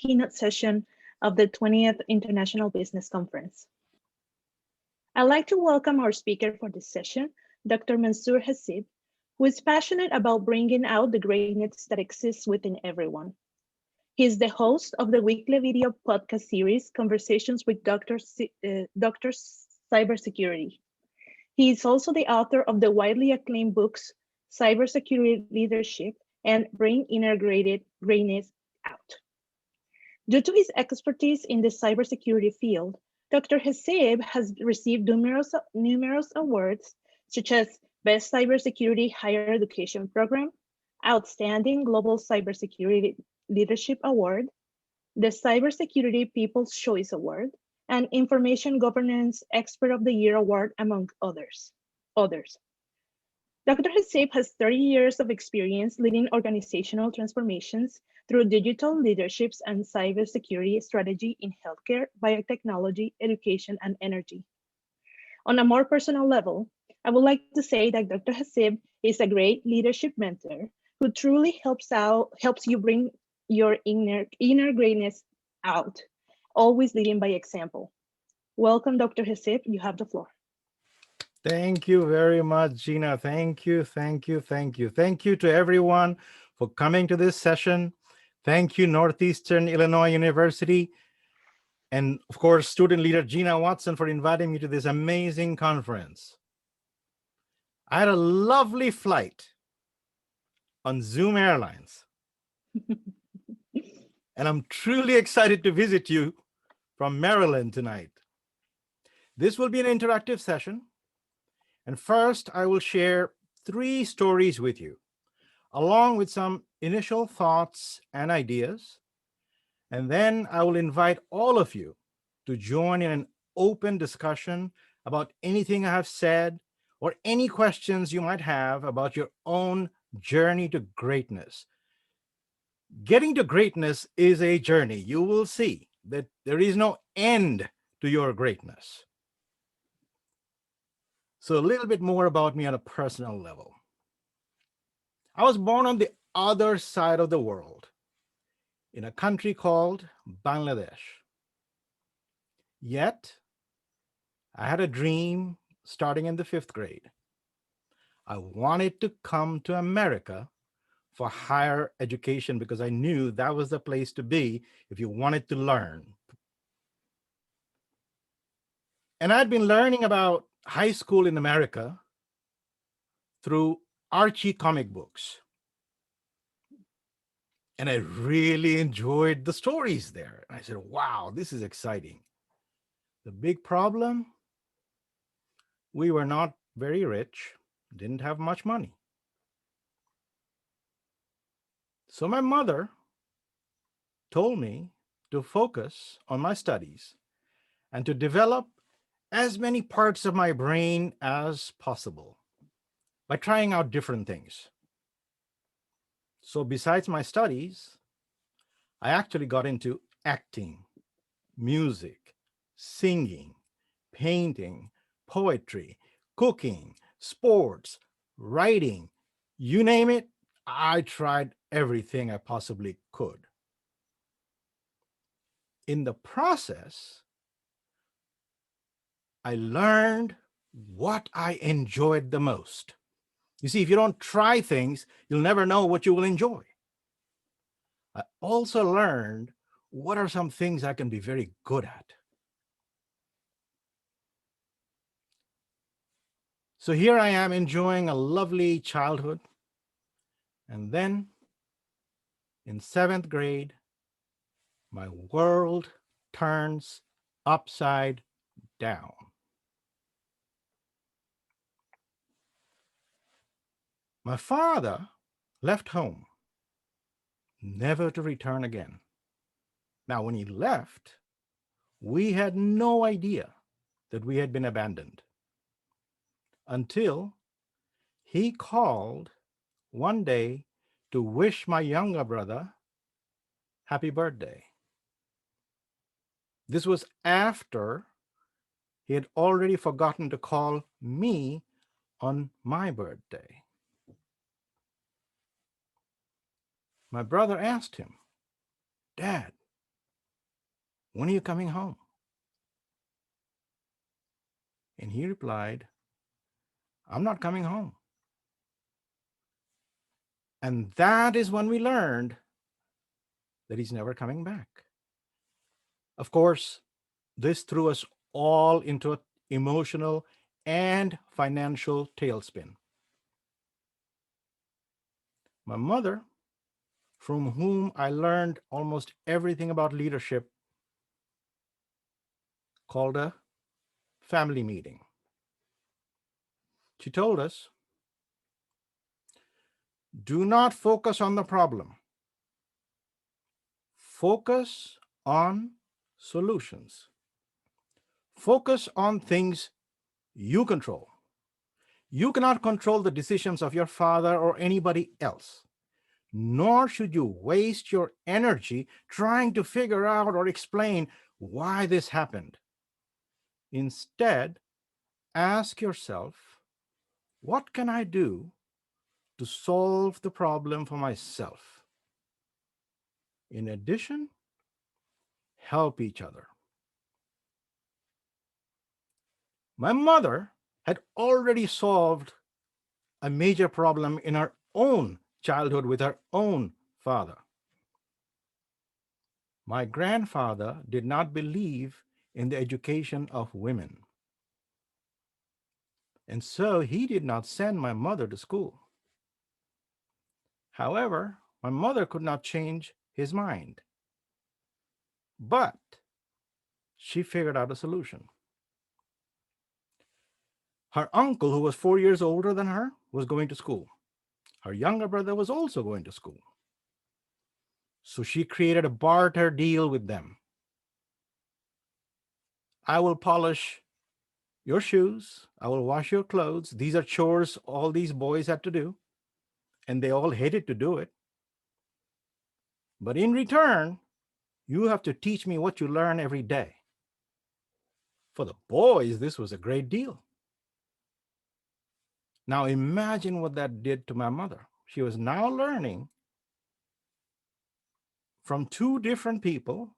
keynote session of the 20th International Business Conference. I'd like to welcome our speaker for this session, Dr. Mansur Hasib, who is passionate about bringing out the greatness that exists within everyone. He is the host of the weekly video podcast series, Conversations with Dr. Cybersecurity. He is also the author of the widely acclaimed books, Cybersecurity Leadership and Bring Integrated Greatness Out. Due to his expertise in the cybersecurity field, Dr. Hasib has received numerous awards, such as Best Cybersecurity Higher Education Program, Outstanding Global Cybersecurity Leadership Award, the Cybersecurity People's Choice Award, and Information Governance Expert of the Year Award, among others. Dr. Hasib has 30 years of experience leading organizational transformations through digital leaderships and cybersecurity strategy in healthcare, biotechnology, education, and energy. On a more personal level, I would like to say that Dr. Hasib is a great leadership mentor who truly helps you bring your inner greatness out, always leading by example. Welcome, Dr. Hasib. You have the floor. Thank you very much, Gina. Thank you. Thank you to everyone for coming to this session. Thank you, Northeastern Illinois University. And of course, student leader Gina Watson for inviting me to this amazing conference. I had a lovely flight on Zoom Airlines. And I'm truly excited to visit you from Maryland tonight. This will be an interactive session. And first, I will share 3 stories with you, along with some initial thoughts and ideas. And then I will invite all of you to join in an open discussion about anything I have said or any questions you might have about your own journey to greatness. Getting to greatness is a journey. You will see that there is no end to your greatness. So a little bit more about me on a personal level. I was born on the other side of the world in a country called Bangladesh. Yet, I had a dream starting in the 5th grade. I wanted to come to America for higher education because I knew that was the place to be if you wanted to learn. And I'd been learning about high school in America through Archie comic books. And I really enjoyed the stories there. I said, wow, this is exciting. The big problem, we were not very rich, didn't have much money. So my mother told me to focus on my studies and to develop as many parts of my brain as possible by trying out different things. So besides my studies, I actually got into acting, music, singing, painting, poetry, cooking, sports, writing, you name it, I tried everything I possibly could. In the process, I learned what I enjoyed the most. You see, if you don't try things, you'll never know what you will enjoy. I also learned what are some things I can be very good at. So here I am enjoying a lovely childhood. And then in 7th grade, my world turns upside down. My father left home, never to return again. Now, when he left, we had no idea that we had been abandoned until he called one day to wish my younger brother happy birthday. This was after he had already forgotten to call me on my birthday. My brother asked him, Dad, when are you coming home? And he replied, I'm not coming home. And that is when we learned that he's never coming back. Of course, this threw us all into an emotional and financial tailspin. My mother, from whom I learned almost everything about leadership, called a family meeting. She told us, do not focus on the problem. Focus on solutions. Focus on things you control. You cannot control the decisions of your father or anybody else, nor should you waste your energy trying to figure out or explain why this happened. Instead, ask yourself, what can I do to solve the problem for myself? In addition, help each other. My mother had already solved a major problem in her own childhood with her own father. My grandfather did not believe in the education of women, and so he did not send my mother to school. However, my mother could not change his mind, but she figured out a solution. Her uncle, who was 4 years older than her, was going to school. Her younger brother was also going to school. So she created a barter deal with them. I will polish your shoes. I will wash your clothes. These are chores all these boys had to do, and they all hated to do it. But in return, you have to teach me what you learn every day. For the boys, this was a great deal. Now imagine what that did to my mother. She was now learning from two different people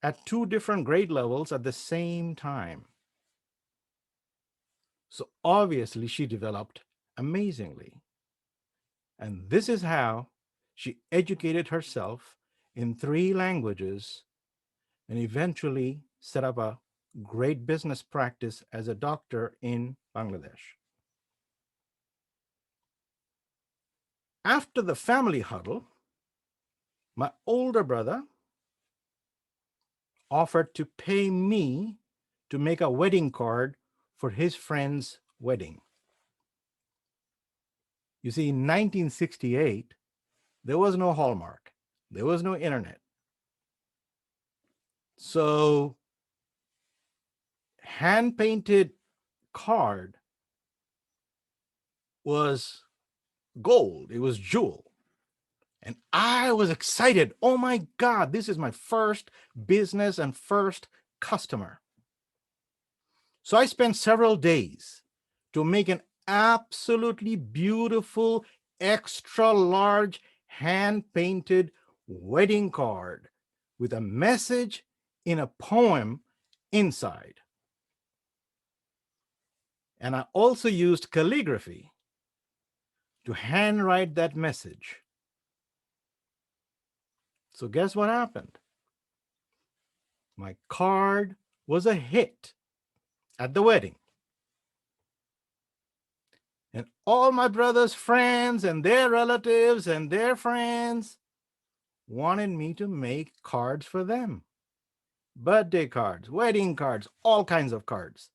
at two different grade levels at the same time. So obviously, she developed amazingly. And this is how she educated herself in 3 languages and eventually set up a great business practice as a doctor in Bangladesh. After the family huddle, my older brother offered to pay me to make a wedding card for his friend's wedding. You see, in 1968, there was no Hallmark, there was no internet. So, hand painted card was gold, it was jewel. And I was excited. Oh my God, this is my first business and first customer. So I spent several days to make an absolutely beautiful, extra large, hand painted wedding card with a message in a poem inside. And I also used calligraphy to handwrite that message. So guess what happened? My card was a hit at the wedding. And all my brother's friends and their relatives and their friends wanted me to make cards for them. Birthday cards, wedding cards, all kinds of cards.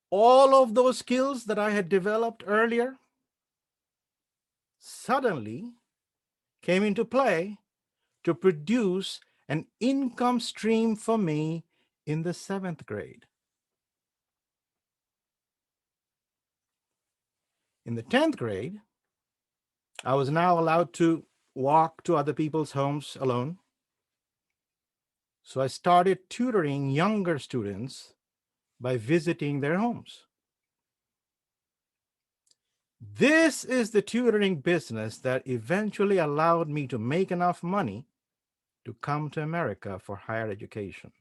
All of those skills that I had developed earlier suddenly came into play to produce an income stream for me in the 7th grade. In the 10th grade, I was now allowed to walk to other people's homes alone. So I started tutoring younger students by visiting their homes. This is the tutoring business that eventually allowed me to make enough money to come to America for higher education.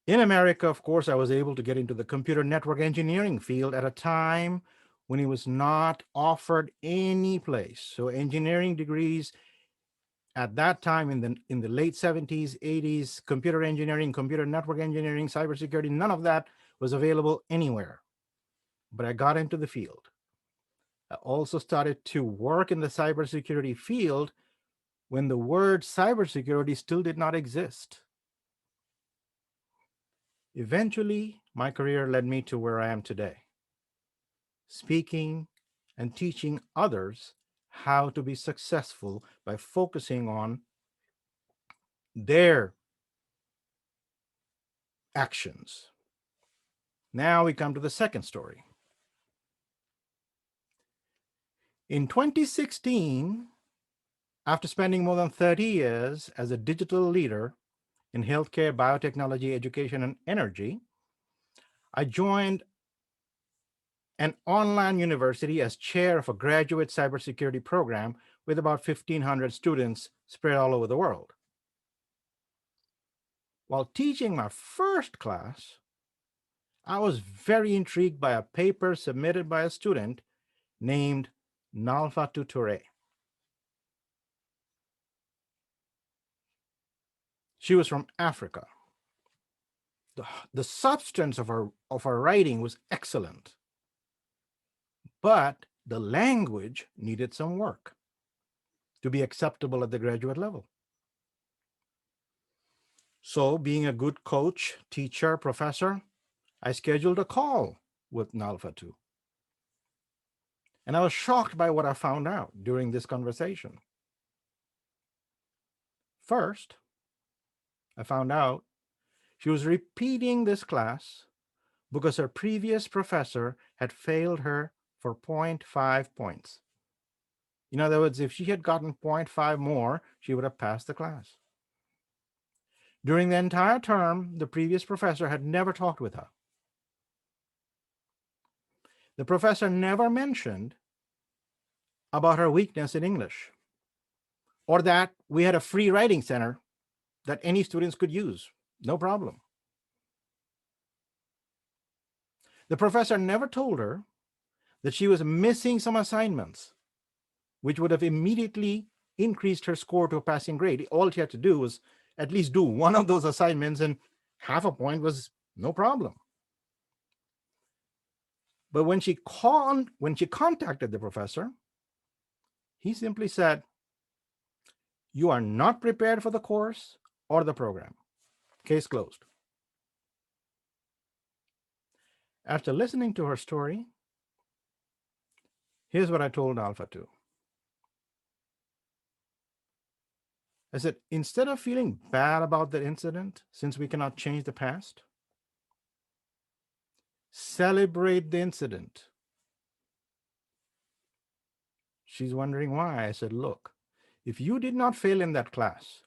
In America, of course, I was able to get into the computer network engineering field at a time when it was not offered any place. So engineering degrees at that time in the late 70s, 80s, computer engineering, computer network engineering, cybersecurity, none of that was available anywhere. But I got into the field. I also started to work in the cybersecurity field when the word cybersecurity still did not exist. Eventually, my career led me to where I am today, speaking and teaching others how to be successful by focusing on their actions. Now we come to the second story. In 2016, after spending more than 30 years as a digital leader in healthcare, biotechnology, education, and energy, I joined an online university as chair of a graduate cybersecurity program with about 1,500 students spread all over the world. While teaching my first class, I was very intrigued by a paper submitted by a student named Nalfatu Toure. She was from Africa. The substance of her writing was excellent, but the language needed some work to be acceptable at the graduate level. So, being a good coach, teacher, professor, I scheduled a call with Nalfatu. And I was shocked by what I found out during this conversation. First, I found out she was repeating this class because her previous professor had failed her for 0.5 points. In other words, if she had gotten 0.5 more, she would have passed the class. During the entire term, the previous professor had never talked with her. The professor never mentioned about her weakness in English, or that we had a free writing center that any students could use, no problem. The professor never told her that she was missing some assignments, which would have immediately increased her score to a passing grade. All she had to do was at least do one of those assignments, and half a point was no problem. But when she contacted the professor, he simply said, "You are not prepared for the course or the program. Case closed." After listening to her story, here's what I told Nalfatu. I said, instead of feeling bad about the incident, since we cannot change the past, celebrate the incident. She's wondering why. I said, look, if you did not fail in that class,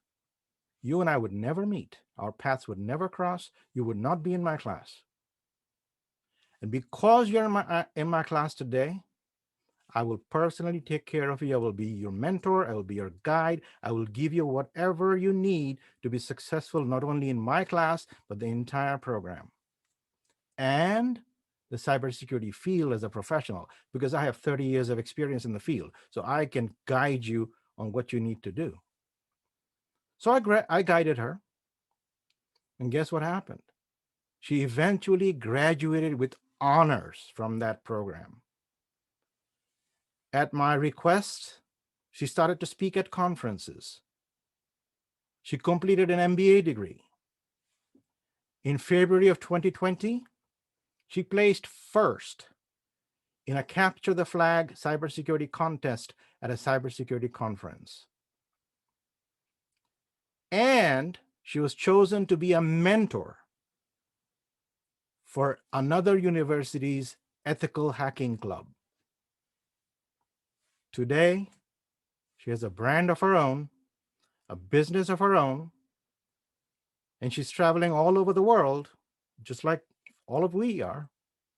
you and I would never meet. Our paths would never cross. You would not be in my class. And because you're in my class today, I will personally take care of you. I will be your mentor. I will be your guide. I will give you whatever you need to be successful, not only in my class, but the entire program. And the cybersecurity field as a professional, because I have 30 years of experience in the field. So I can guide you on what you need to do. So I guided her. And guess what happened? She eventually graduated with honors from that program. At my request, she started to speak at conferences. She completed an MBA degree. In February of 2020, she placed first in a Capture the Flag cybersecurity contest at a cybersecurity conference. And she was chosen to be a mentor for another university's ethical hacking club. Today, she has a brand of her own, a business of her own, and she's traveling all over the world, just like all of we are,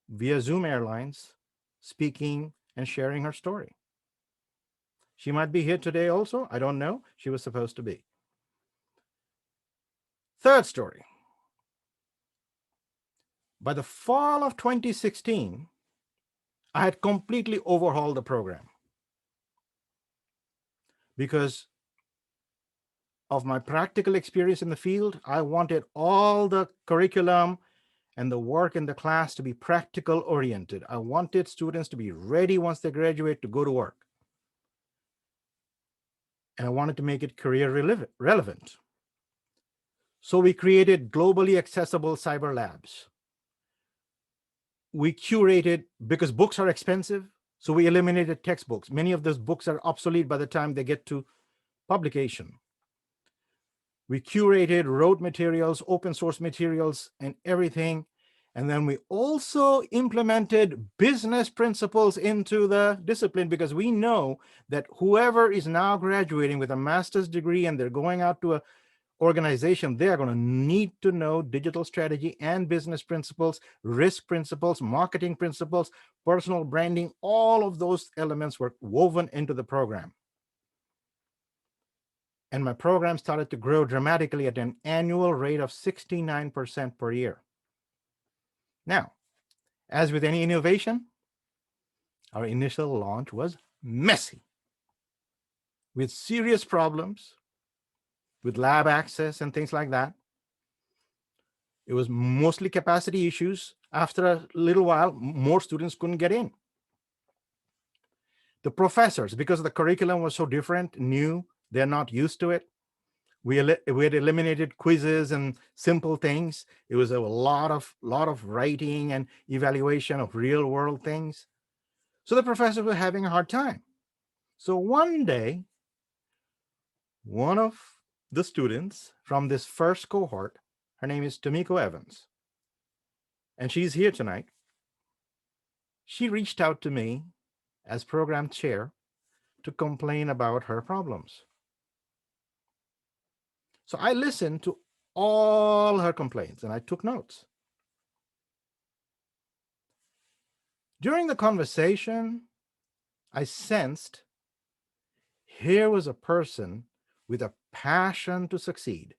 via Zoom Airlines, speaking and sharing her story. She might be here today also. I don't know. She was supposed to be. Third story. By the fall of 2016, I had completely overhauled the program because of my practical experience in the field. I wanted all the curriculum and the work in the class to be practical oriented. I wanted students to be ready once they graduate to go to work. And I wanted to make it career relevant. So we created globally accessible cyber labs. We curated, because books are expensive, so we eliminated textbooks. Many of those books are obsolete by the time they get to publication. We curated, wrote materials, open source materials, and everything. And then we also implemented business principles into the discipline, because we know that whoever is now graduating with a master's degree and they're going out to an organization, they are going to need to know digital strategy and business principles, risk principles, marketing principles, personal branding. All of those elements were woven into the program. And my program started to grow dramatically at an annual rate of 69% per year. Now, as with any innovation, our initial launch was messy, with serious problems, with lab access and things like that. It was mostly capacity issues. After a little while, more students couldn't get in. The professors, because the curriculum was so different, new, they're not used to it. We had eliminated quizzes and simple things. It was a lot of writing and evaluation of real world things. So the professors were having a hard time. So one day, one of the students from this first cohort, her name is Tamiko Evans, and she's here tonight. She reached out to me as program chair to complain about her problems. So I listened to all her complaints and I took notes. During the conversation, I sensed here was a person with a passion to succeed.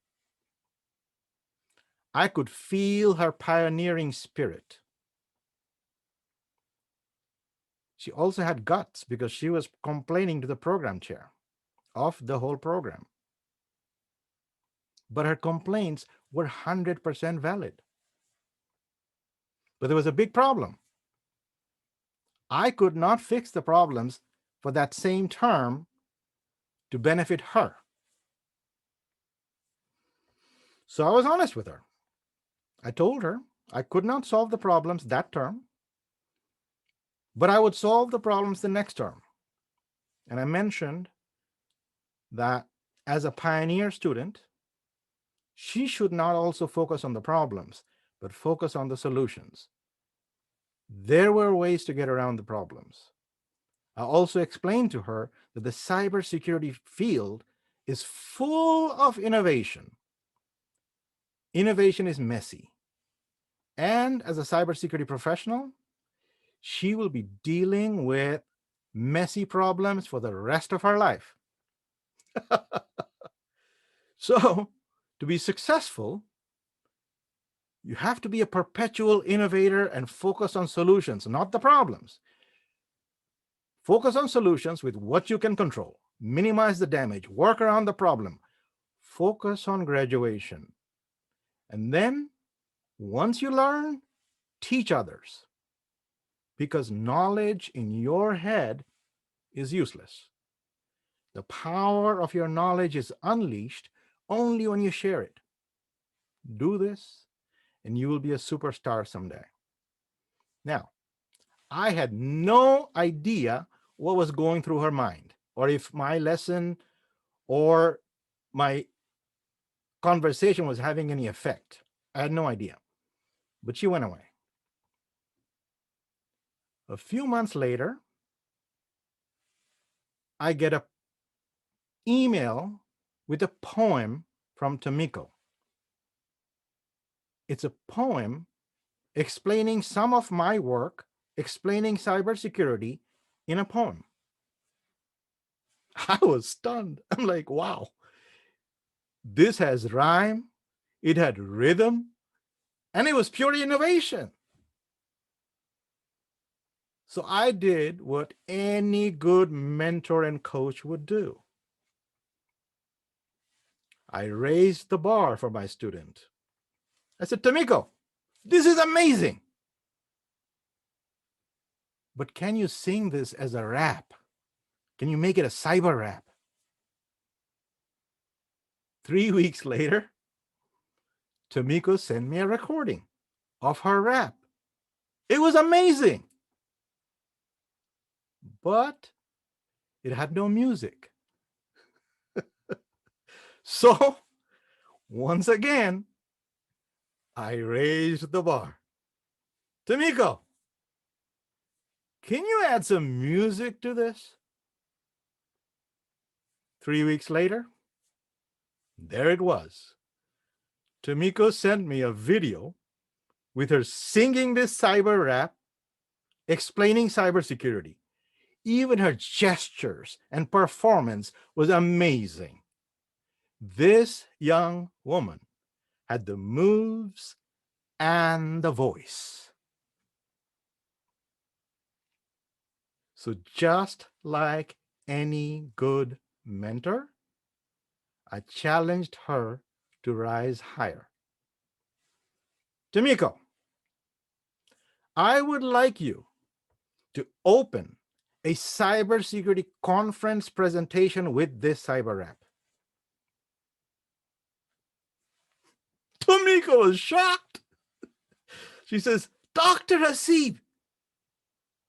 I could feel her pioneering spirit. She also had guts because she was complaining to the program chair of the whole program. But her complaints were 100% valid. But there was a big problem. I could not fix the problems for that same term to benefit her. So I was honest with her. I told her I could not solve the problems that term, but I would solve the problems the next term. And I mentioned that as a pioneer student, she should not also focus on the problems, but focus on the solutions. There were ways to get around the problems. I also explained to her that the cybersecurity field is full of innovation. Innovation is messy. And as a cybersecurity professional, she will be dealing with messy problems for the rest of her life. So, to be successful, you have to be a perpetual innovator and focus on solutions, not the problems. Focus on solutions with what you can control. Minimize the damage. Work around the problem. Focus on graduation. And then, once you learn, teach others. Because knowledge in your head is useless. The power of your knowledge is unleashed only when you share it. Do this, and you will be a superstar someday. Now, I had no idea what was going through her mind, or if my lesson or my conversation was having any effect. I had no idea. But she went away. A few months later, I get an email with a poem from Tamiko. It's a poem explaining some of my work, explaining cybersecurity in a poem. I was stunned. I'm like, wow, this has rhyme, it had rhythm, and it was pure innovation. So I did what any good mentor and coach would do. I raised the bar for my student. I said, Tamiko, this is amazing. But can you sing this as a rap? Can you make it a cyber rap? 3 weeks later, Tamiko sent me a recording of her rap. It was amazing. But it had no music. So, once again, I raised the bar. Tamiko, can you add some music to this? 3 weeks later, there it was. Tamiko sent me a video with her singing this cyber rap, explaining cybersecurity. Even her gestures and performance was amazing. This young woman had the moves and the voice. So just like any good mentor, I challenged her to rise higher. Tamiko, I would like you to open a cybersecurity conference presentation with this cyber rap. Tamiko was shocked. She says, Dr. Hasib,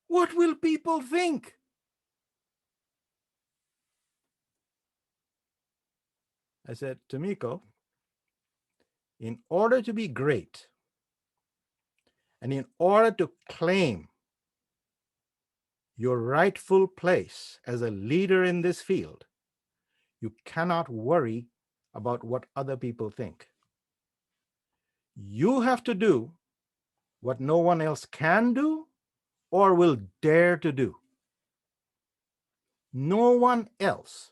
what will people think? I said, Tamiko, in order to be great and in order to claim your rightful place as a leader in this field, you cannot worry about what other people think. You have to do what no one else can do or will dare to do. No one else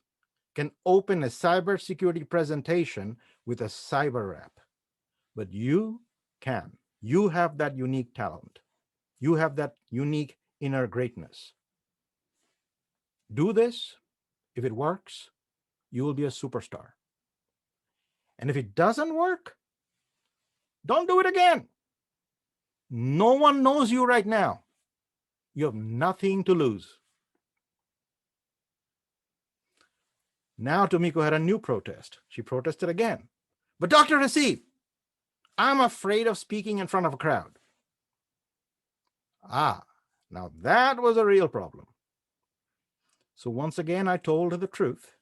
can open a cybersecurity presentation with a cyber rap, but you can. You have that unique talent. You have that unique inner greatness. Do this. If it works, you will be a superstar. And if it doesn't work, don't do it again. No one knows you right now. You have nothing to lose. Now Tamiko had a new protest. She protested again. But Dr. Hasib, I'm afraid of speaking in front of a crowd. Now that was a real problem. So once again, I told her the truth.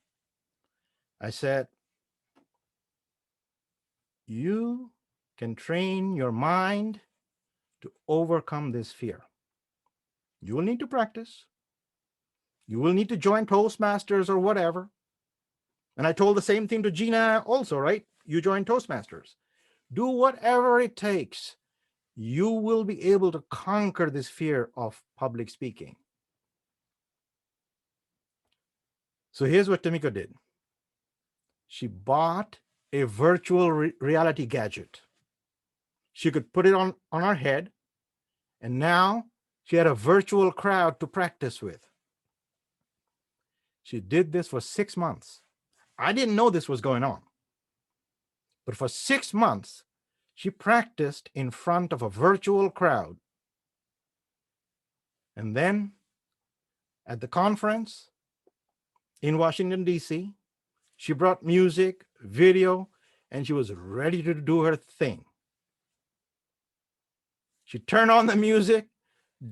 I said, you can train your mind to overcome this fear. You will need to practice. You will need to join Toastmasters or whatever. And I told the same thing to Gina also, right? You join Toastmasters. Do whatever it takes. You will be able to conquer this fear of public speaking. So here's what Tamiko did. She bought a virtual reality gadget. She could put it on her head, and now she had a virtual crowd to practice with. She did this for 6 months. I didn't know this was going on. But for 6 months, she practiced in front of a virtual crowd. And then at the conference in Washington, D.C., she brought music, video, and she was ready to do her thing. She turned on the music,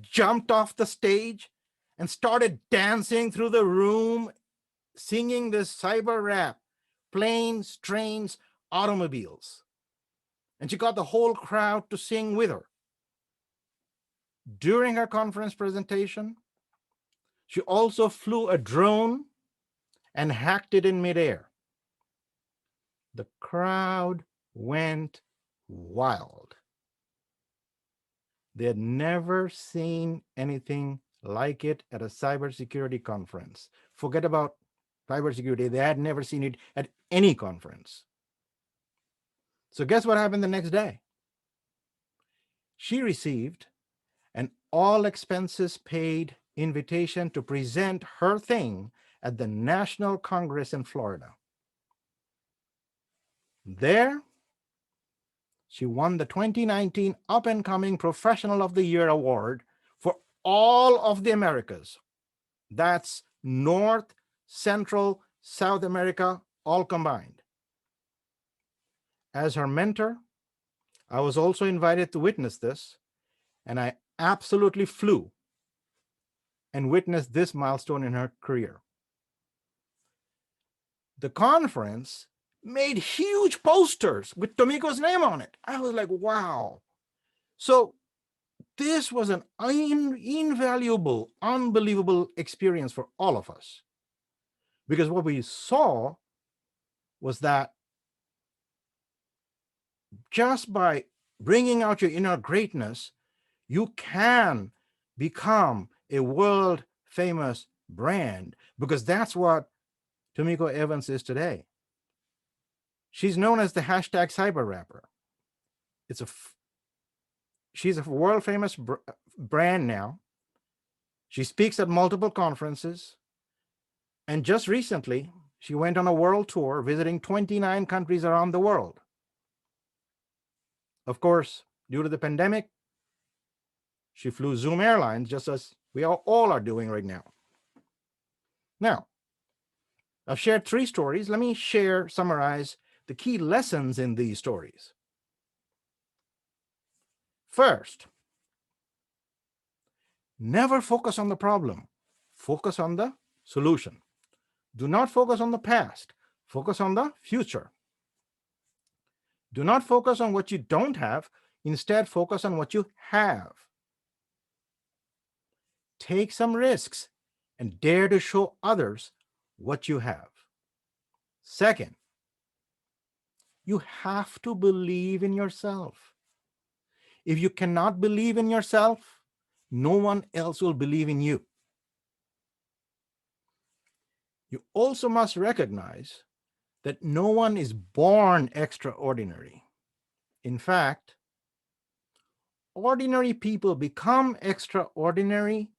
jumped off the stage, and started dancing through the room, singing this cyber rap, planes, trains, automobiles. And she got the whole crowd to sing with her. During her conference presentation, she also flew a drone and hacked it in midair. The crowd went wild. They had never seen anything like it at a cybersecurity conference. Forget about cybersecurity. They had never seen it at any conference. So guess what happened the next day? She received an all expenses paid invitation to present her thing at the National Congress in Florida. There, she won the 2019 Up and Coming Professional of the Year award for all of the Americas. That's North, Central, South America, all combined. As her mentor, I was also invited to witness this, and I absolutely flew and witnessed this milestone in her career. The conference made huge posters with Tamiko's name on it. I was like, wow. So this was an invaluable, unbelievable experience for all of us. Because what we saw was that just by bringing out your inner greatness, you can become a world famous brand, because that's what Tamiko Evans is today. She's known as the hashtag cyber rapper. She's a world famous brand now. She speaks at multiple conferences. And just recently, she went on a world tour visiting 29 countries around the world. Of course, due to the pandemic, she flew Zoom Airlines, just as we all are doing right now. Now, I've shared 3 stories. Let me summarize the key lessons in these stories. First, never focus on the problem. Focus on the solution. Do not focus on the past. Focus on the future. Do not focus on what you don't have. Instead, focus on what you have. Take some risks and dare to show others what you have. Second, you have to believe in yourself. If you cannot believe in yourself, no one else will believe in you. You also must recognize that no one is born extraordinary. In fact, ordinary people become extraordinary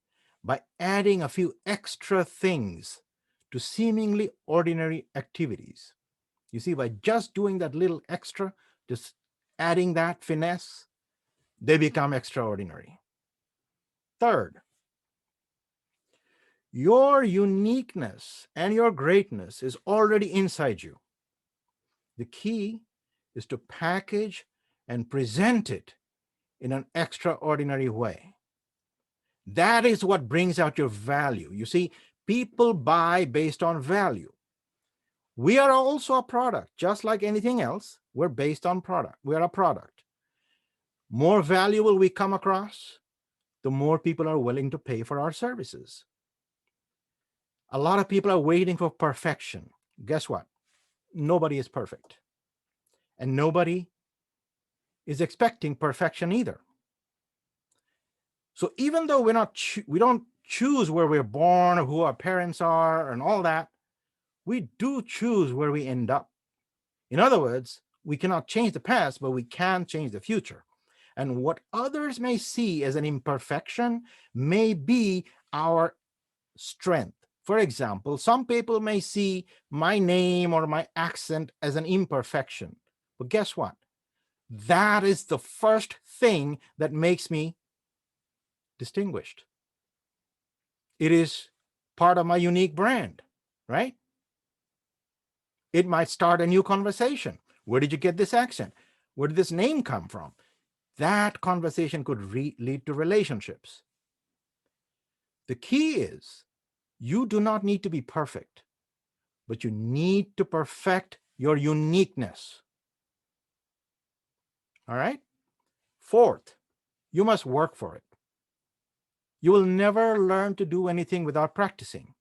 by adding a few extra things to seemingly ordinary activities. You see, by just doing that little extra, just adding that finesse, they become extraordinary. Third, your uniqueness and your greatness is already inside you. The key is to package and present it in an extraordinary way. That is what brings out your value. You see, people buy based on value. We are also a product, just like anything else. We're based on product. We are a product. More valuable we come across, the more people are willing to pay for our services. A lot of people are waiting for perfection. Guess what? Nobody is perfect. And nobody is expecting perfection either. So even though we don't choose where we're born or who our parents are and all that, we do choose where we end up. In other words, we cannot change the past, but we can change the future. And what others may see as an imperfection may be our strength. For example, some people may see my name or my accent as an imperfection. But guess what? That is the first thing that makes me distinguished. It is part of my unique brand, right? It might start a new conversation. Where did you get this accent? Where did this name come from? That conversation could lead to relationships. The key is you do not need to be perfect, but you need to perfect your uniqueness. All right? Fourth, you must work for it. You will never learn to do anything without practicing.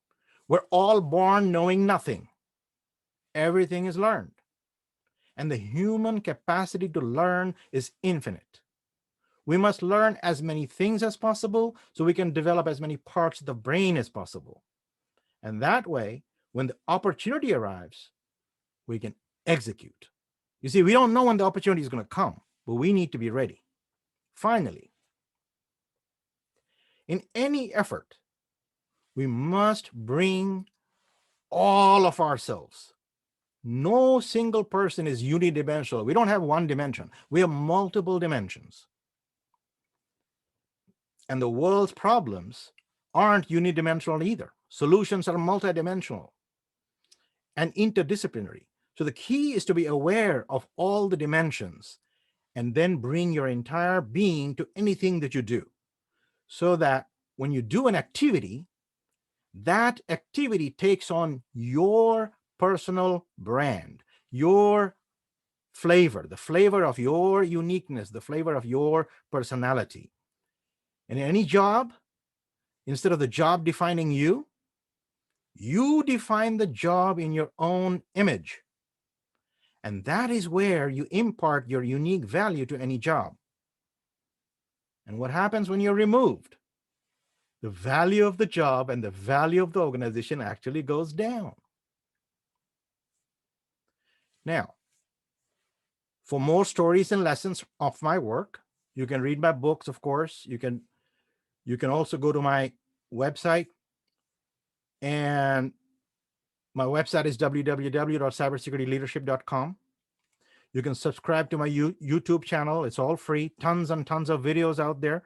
We're all born knowing nothing. Everything is learned. And the human capacity to learn is infinite. We must learn as many things as possible so we can develop as many parts of the brain as possible. And that way, when the opportunity arrives, we can execute. You see, we don't know when the opportunity is going to come, but we need to be ready. Finally, in any effort, we must bring all of ourselves. No single person is unidimensional. We don't have one dimension. We have multiple dimensions. And the world's problems aren't unidimensional either. Solutions are multidimensional and interdisciplinary. So the key is to be aware of all the dimensions and then bring your entire being to anything that you do, so that when you do an activity, that activity takes on your personal brand, your flavor, the flavor of your uniqueness, the flavor of your personality. And in any job, instead of the job defining you, you define the job in your own image. And that is where you impart your unique value to any job. And what happens when you're removed? The value of the job and the value of the organization actually goes down. Now, for more stories and lessons of my work, you can read my books, of course. You can also go to my website, and my website is www.cybersecurityleadership.com. You can subscribe to my YouTube channel. It's all free. Tons and tons of videos out there.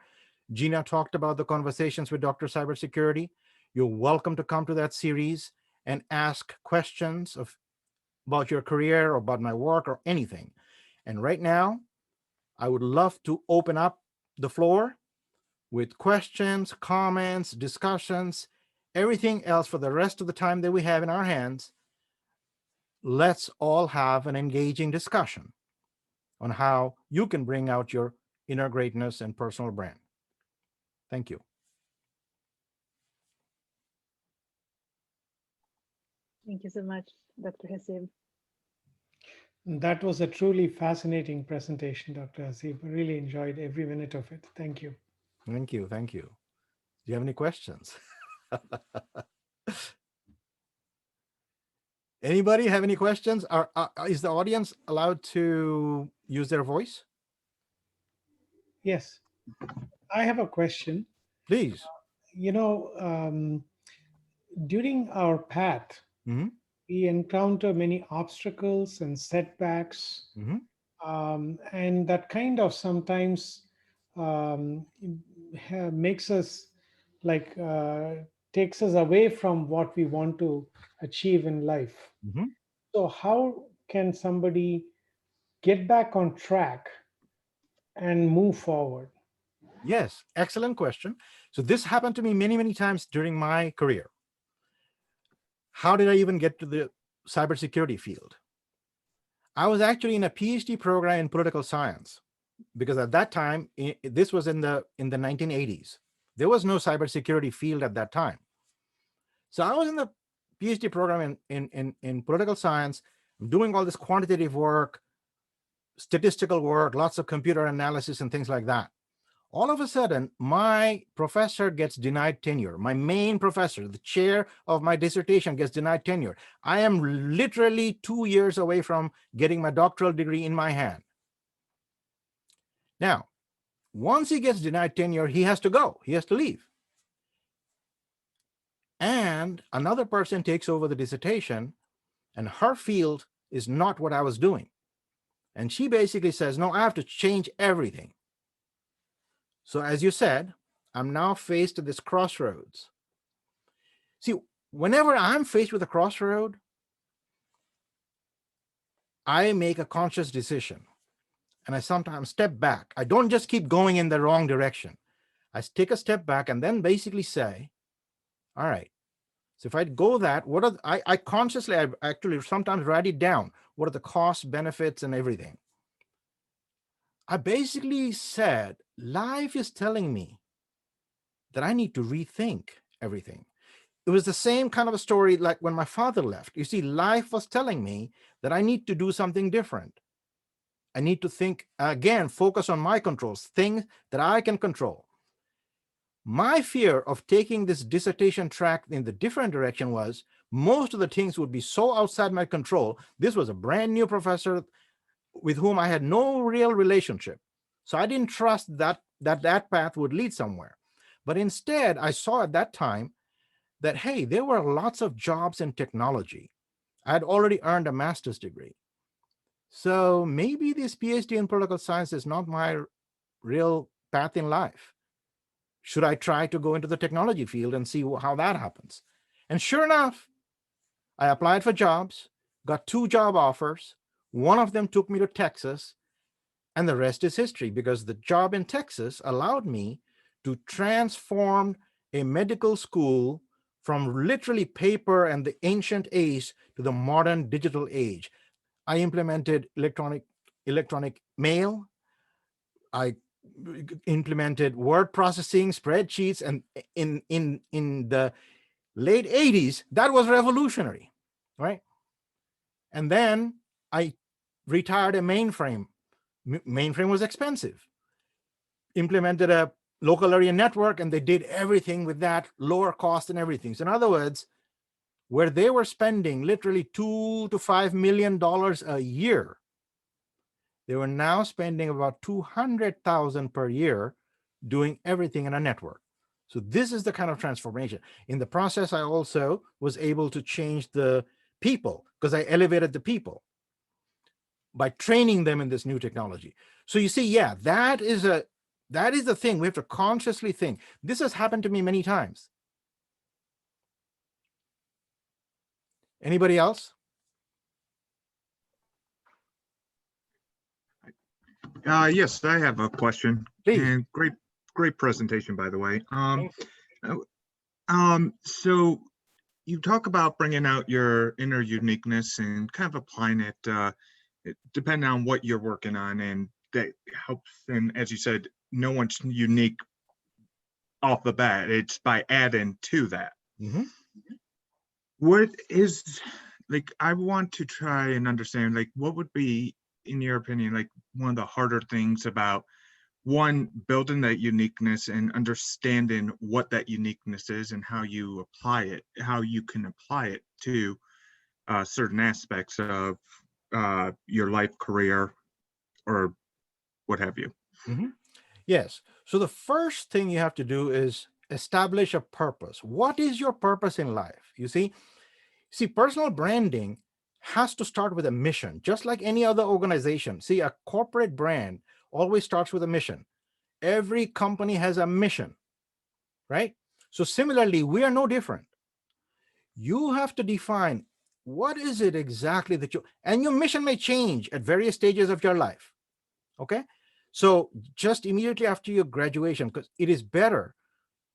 Gina talked about the conversations with Dr. Cybersecurity. You're welcome to come to that series and ask questions about your career or about my work or anything. And right now, I would love to open up the floor with questions, comments, discussions, everything else for the rest of the time that we have in our hands. Let's all have an engaging discussion on how you can bring out your inner greatness and personal brand. Thank you. Thank you so much, Dr. Hasib. That was a truly fascinating presentation, Dr. Hasib. I really enjoyed every minute of it. Thank you. Thank you. Thank you. Do you have any questions? Anybody have any questions? Is the audience allowed to use their voice? Yes, I have a question. Please. During our path, Mm-hmm. we encounter many obstacles and setbacks, Mm-hmm. and that kind of sometimes um, makes us like takes us away from what we want to achieve in life. Mm-hmm. So, how can somebody get back on track and move forward? Yes, excellent question. So this happened to me many, many times during my career. How did I even get to the cybersecurity field? I was actually in a PhD program in political science, because at that time, this was in the 1980s. There was no cybersecurity field at that time. So I was in the PhD program in political science, doing all this quantitative work, statistical work, lots of computer analysis and things like that. All of a sudden, my professor gets denied tenure. My main professor, the chair of my dissertation, gets denied tenure. I am literally 2 years away from getting my doctoral degree in my hand. Now, once he gets denied tenure, he has to go. He has to leave. And another person takes over the dissertation, and her field is not what I was doing. And she basically says, no, I have to change everything. So as you said, I'm now faced at this crossroads. See, whenever I'm faced with a crossroad, I make a conscious decision, and I sometimes step back. I don't just keep going in the wrong direction. I take a step back and then basically say, all right, so if I go that, I consciously, I actually sometimes write it down. What are the costs, benefits, and everything? I basically said, life is telling me that I need to rethink everything. It was the same kind of a story like when my father left. You see, life was telling me that I need to do something different. I need to think, again, focus on my controls, things that I can control. My fear of taking this dissertation track in the different direction was, most of the things would be so outside my control. This was a brand new professor with whom I had no real relationship. So I didn't trust that path would lead somewhere. But instead, I saw at that time that, hey, there were lots of jobs in technology. I had already earned a master's degree. So maybe this PhD in political science is not my real path in life. Should I try to go into the technology field and see how that happens? And sure enough, I applied for jobs, got 2 job offers. One of them took me to Texas, and the rest is history, because the job in Texas allowed me to transform a medical school from literally paper and the ancient age to the modern digital age. I implemented electronic mail. I implemented word processing, spreadsheets, and in the late 80s, that was revolutionary, right? And then I retired a mainframe. Mainframe was expensive. Implemented a local area network, and they did everything with that, lower cost and everything. So in other words, where they were spending literally $2 to $5 million a year, they were now spending about $200,000 per year doing everything in a network. So this is the kind of transformation. In the process, I also was able to change the people, because I elevated the people by training them in this new technology. So you see, yeah, that is the thing. We have to consciously think. This has happened to me many times. Anybody else? Yes, I have a question. Please. And great presentation, by the way. So you talk about bringing out your inner uniqueness and kind of applying it, depending on what you're working on, and that helps. And as you said, no one's unique off the bat. It's by adding to that. Mm-hmm. What is, like, I want to try and understand, like, what would be, in your opinion, like one of the harder things about, one, building that uniqueness and understanding what that uniqueness is and how you apply it, how you can apply it to certain aspects of your life, career, or what have you? Mm-hmm. Yes. So the first thing you have to do is establish a purpose. What is your purpose in life? You see, personal branding has to start with a mission, just like any other organization. See, a corporate brand always starts with a mission. Every company has a mission, right? So similarly, we are no different. You have to define what is it exactly that and your mission may change at various stages of your life, okay? So just immediately after your graduation, because it is better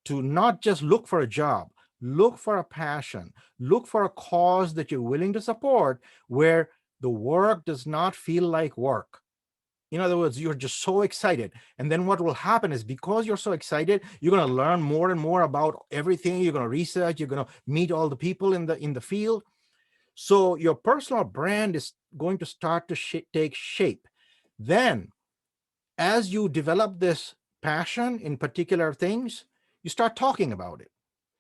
to not just look for a job, look for a passion, look for a cause that you're willing to support, where the work does not feel like work. In other words, you're just so excited. And then what will happen is, because you're so excited, you're going to learn more and more about everything. You're going to research, you're going to meet all the people in the field. So your personal brand is going to start to take shape. Then, as you develop this passion in particular things, you start talking about it.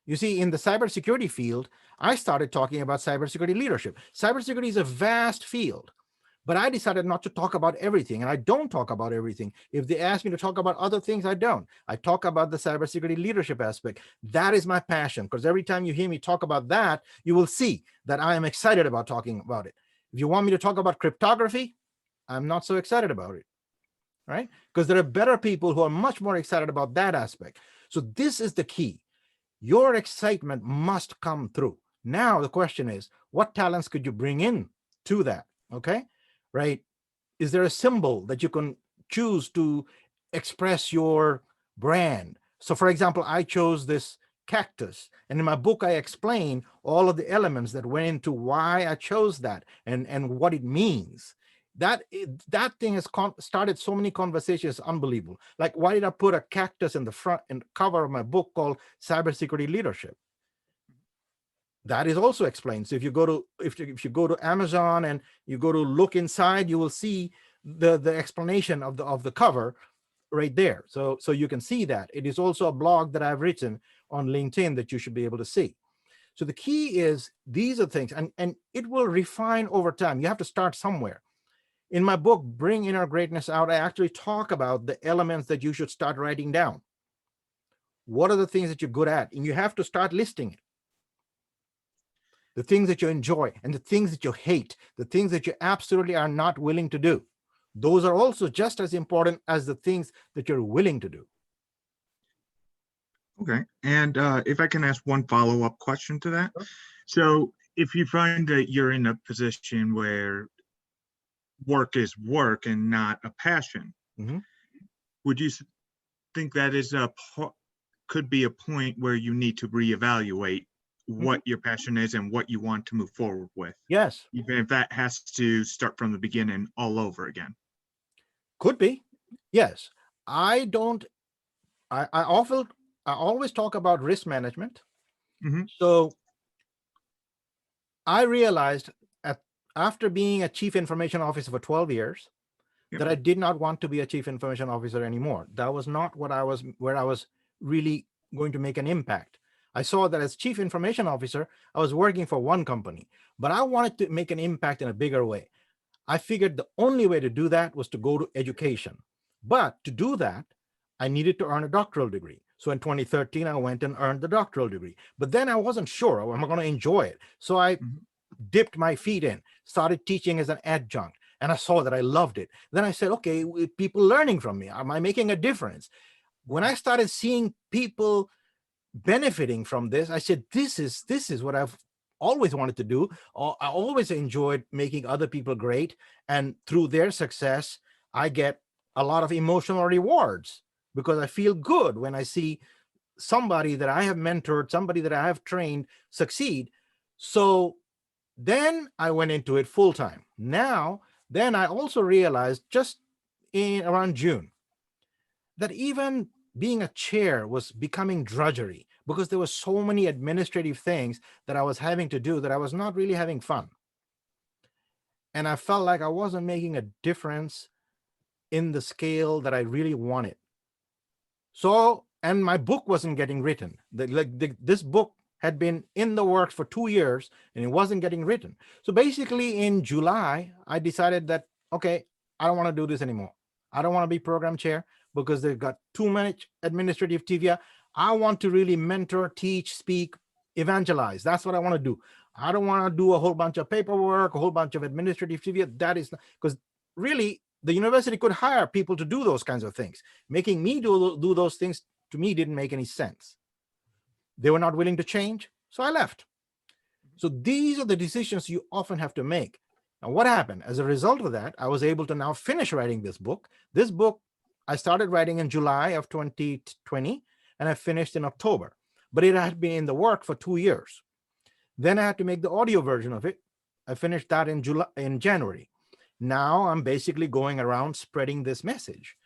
You see, in the cybersecurity field, I started talking about cybersecurity leadership. Cybersecurity is a vast field, but I decided not to talk about everything, and I don't talk about everything. If they ask me to talk about other things, I don't. I talk about the cybersecurity leadership aspect. That is my passion, because every time you hear me talk about that, you will see that I am excited about talking about it. If you want me to talk about cryptography, I'm not so excited about it, right? Because there are better people who are much more excited about that aspect. So this is the key. Your excitement must come through. Now the question is, what talents could you bring in to that? Okay, right? Is there a symbol that you can choose to express your brand? So for example, I chose this cactus, and in my book, I explain all of the elements that went into why I chose that and what it means. That thing has started so many conversations, unbelievable. Like, why did I put a cactus in the front and cover of my book called Cybersecurity Leadership? That is also explained. So if you go to Amazon and you go to look inside, you will see the explanation of the cover right there. So you can see that. It is also a blog that I've written on LinkedIn that you should be able to see. So the key is these are things, and it will refine over time. You have to start somewhere. In my book, Bring Inner Greatness Out, I actually talk about the elements that you should start writing down. What are the things that you're good at? And you have to start listing it. The things that you enjoy and the things that you hate, the things that you absolutely are not willing to do. Those are also just as important as the things that you're willing to do. Okay. And if I can ask one follow-up question to that. Sure. So if you find that you're in a position where work is work and not a passion, would you think that is could be a point where you need to reevaluate what your passion is and what you want to move forward with? Yes. Even if that has to start from the beginning all over again. Could be. Yes. I always talk about risk management. So I realized after being a chief information officer for 12 years that I did not want to be a chief information officer anymore. That was not where I was really going to make an impact. I saw that as chief information officer, I was working for one company, but I wanted to make an impact in a bigger way. I figured the only way to do that was to go to education. But to do that, I needed to earn a doctoral degree. So in 2013, I went and earned the doctoral degree. But then I wasn't sure, am I going to enjoy it? So I dipped my feet in, started teaching as an adjunct, and I saw that I loved it. Then I said, okay, people learning from me, am I making a difference? When I started seeing people benefiting from this, I said, this is what I've always wanted to do. I always enjoyed making other people great. And through their success, I get a lot of emotional rewards because I feel good when I see somebody that I have mentored, somebody that I have trained succeed. So then I went into it full time. Then I also realized just in around June that even being a chair was becoming drudgery because there were so many administrative things that I was having to do that I was not really having fun. And I felt like I wasn't making a difference in the scale that I really wanted. So, and my book wasn't getting written. This book had been in the works for 2 years and it wasn't getting written. So basically in July, I decided that, okay, I don't want to do this anymore. I don't want to be program chair because they've got too much administrative trivia. I want to really mentor, teach, speak, evangelize. That's what I want to do. I don't want to do a whole bunch of paperwork, a whole bunch of administrative trivia. That is because really the university could hire people to do those kinds of things. Making me do those things to me didn't make any sense. They were not willing to change, so I left. So these are the decisions you often have to make. Now, what happened? As a result of that, I was able to now finish writing this book. This book, I started writing in July of 2020, and I finished in October. But it had been in the work for 2 years. Then I had to make the audio version of it. I finished that in January. Now I'm basically going around spreading this message.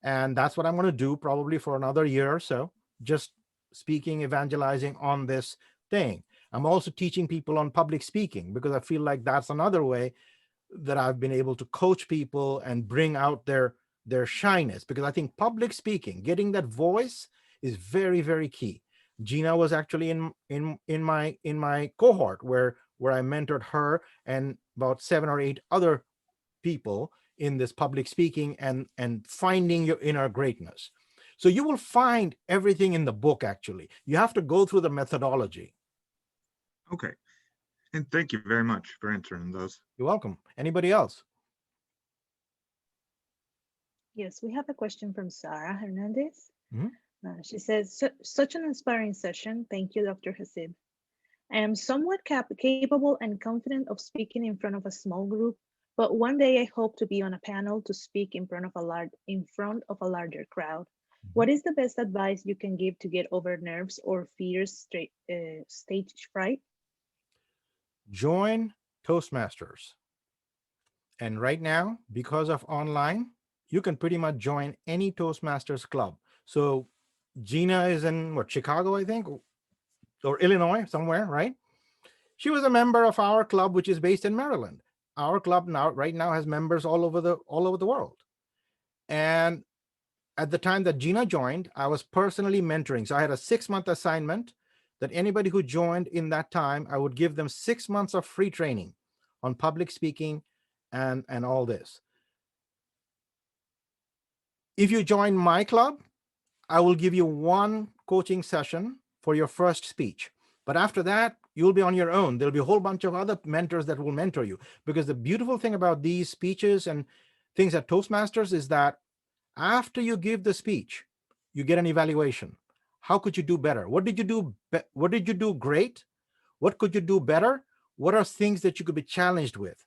And that's what I'm going to do probably for another year or so, just speaking, evangelizing on this thing. I'm also teaching people on public speaking because I feel like that's another way that I've been able to coach people and bring out their shyness, because I think public speaking, getting that voice is very, very key. Gina was actually in my cohort where I mentored her and about 7 or 8 other people in this public speaking and finding your inner greatness. So you will find everything in the book, actually. You have to go through the methodology. Okay. And thank you very much for answering those. You're welcome. Anybody else? Yes, we have a question from Sarah Hernandez. Mhm. She says, such an inspiring session. Thank you, Dr. Hasib. I am somewhat capable and confident of speaking in front of a small group, but one day I hope to be on a panel to speak in front of a larger crowd. What is the best advice you can give to get over nerves or fears, stage fright? Join Toastmasters. And right now, because of online, you can pretty much join any Toastmasters club. So Gina is in Chicago, I think, or Illinois, somewhere, right? She was a member of our club, which is based in Maryland. Our club right now has members all over the world. And at the time that Gina joined, I was personally mentoring. So I had a 6-month assignment that anybody who joined in that time, I would give them 6 months of free training on public speaking and all this. If you join my club, I will give you 1 coaching session for your first speech. But after that, you'll be on your own. There'll be a whole bunch of other mentors that will mentor you. Because the beautiful thing about these speeches and things at Toastmasters is that after you give the speech, you get an evaluation. How could you do better? What did you do? What did you do great? What could you do better? What are things that you could be challenged with?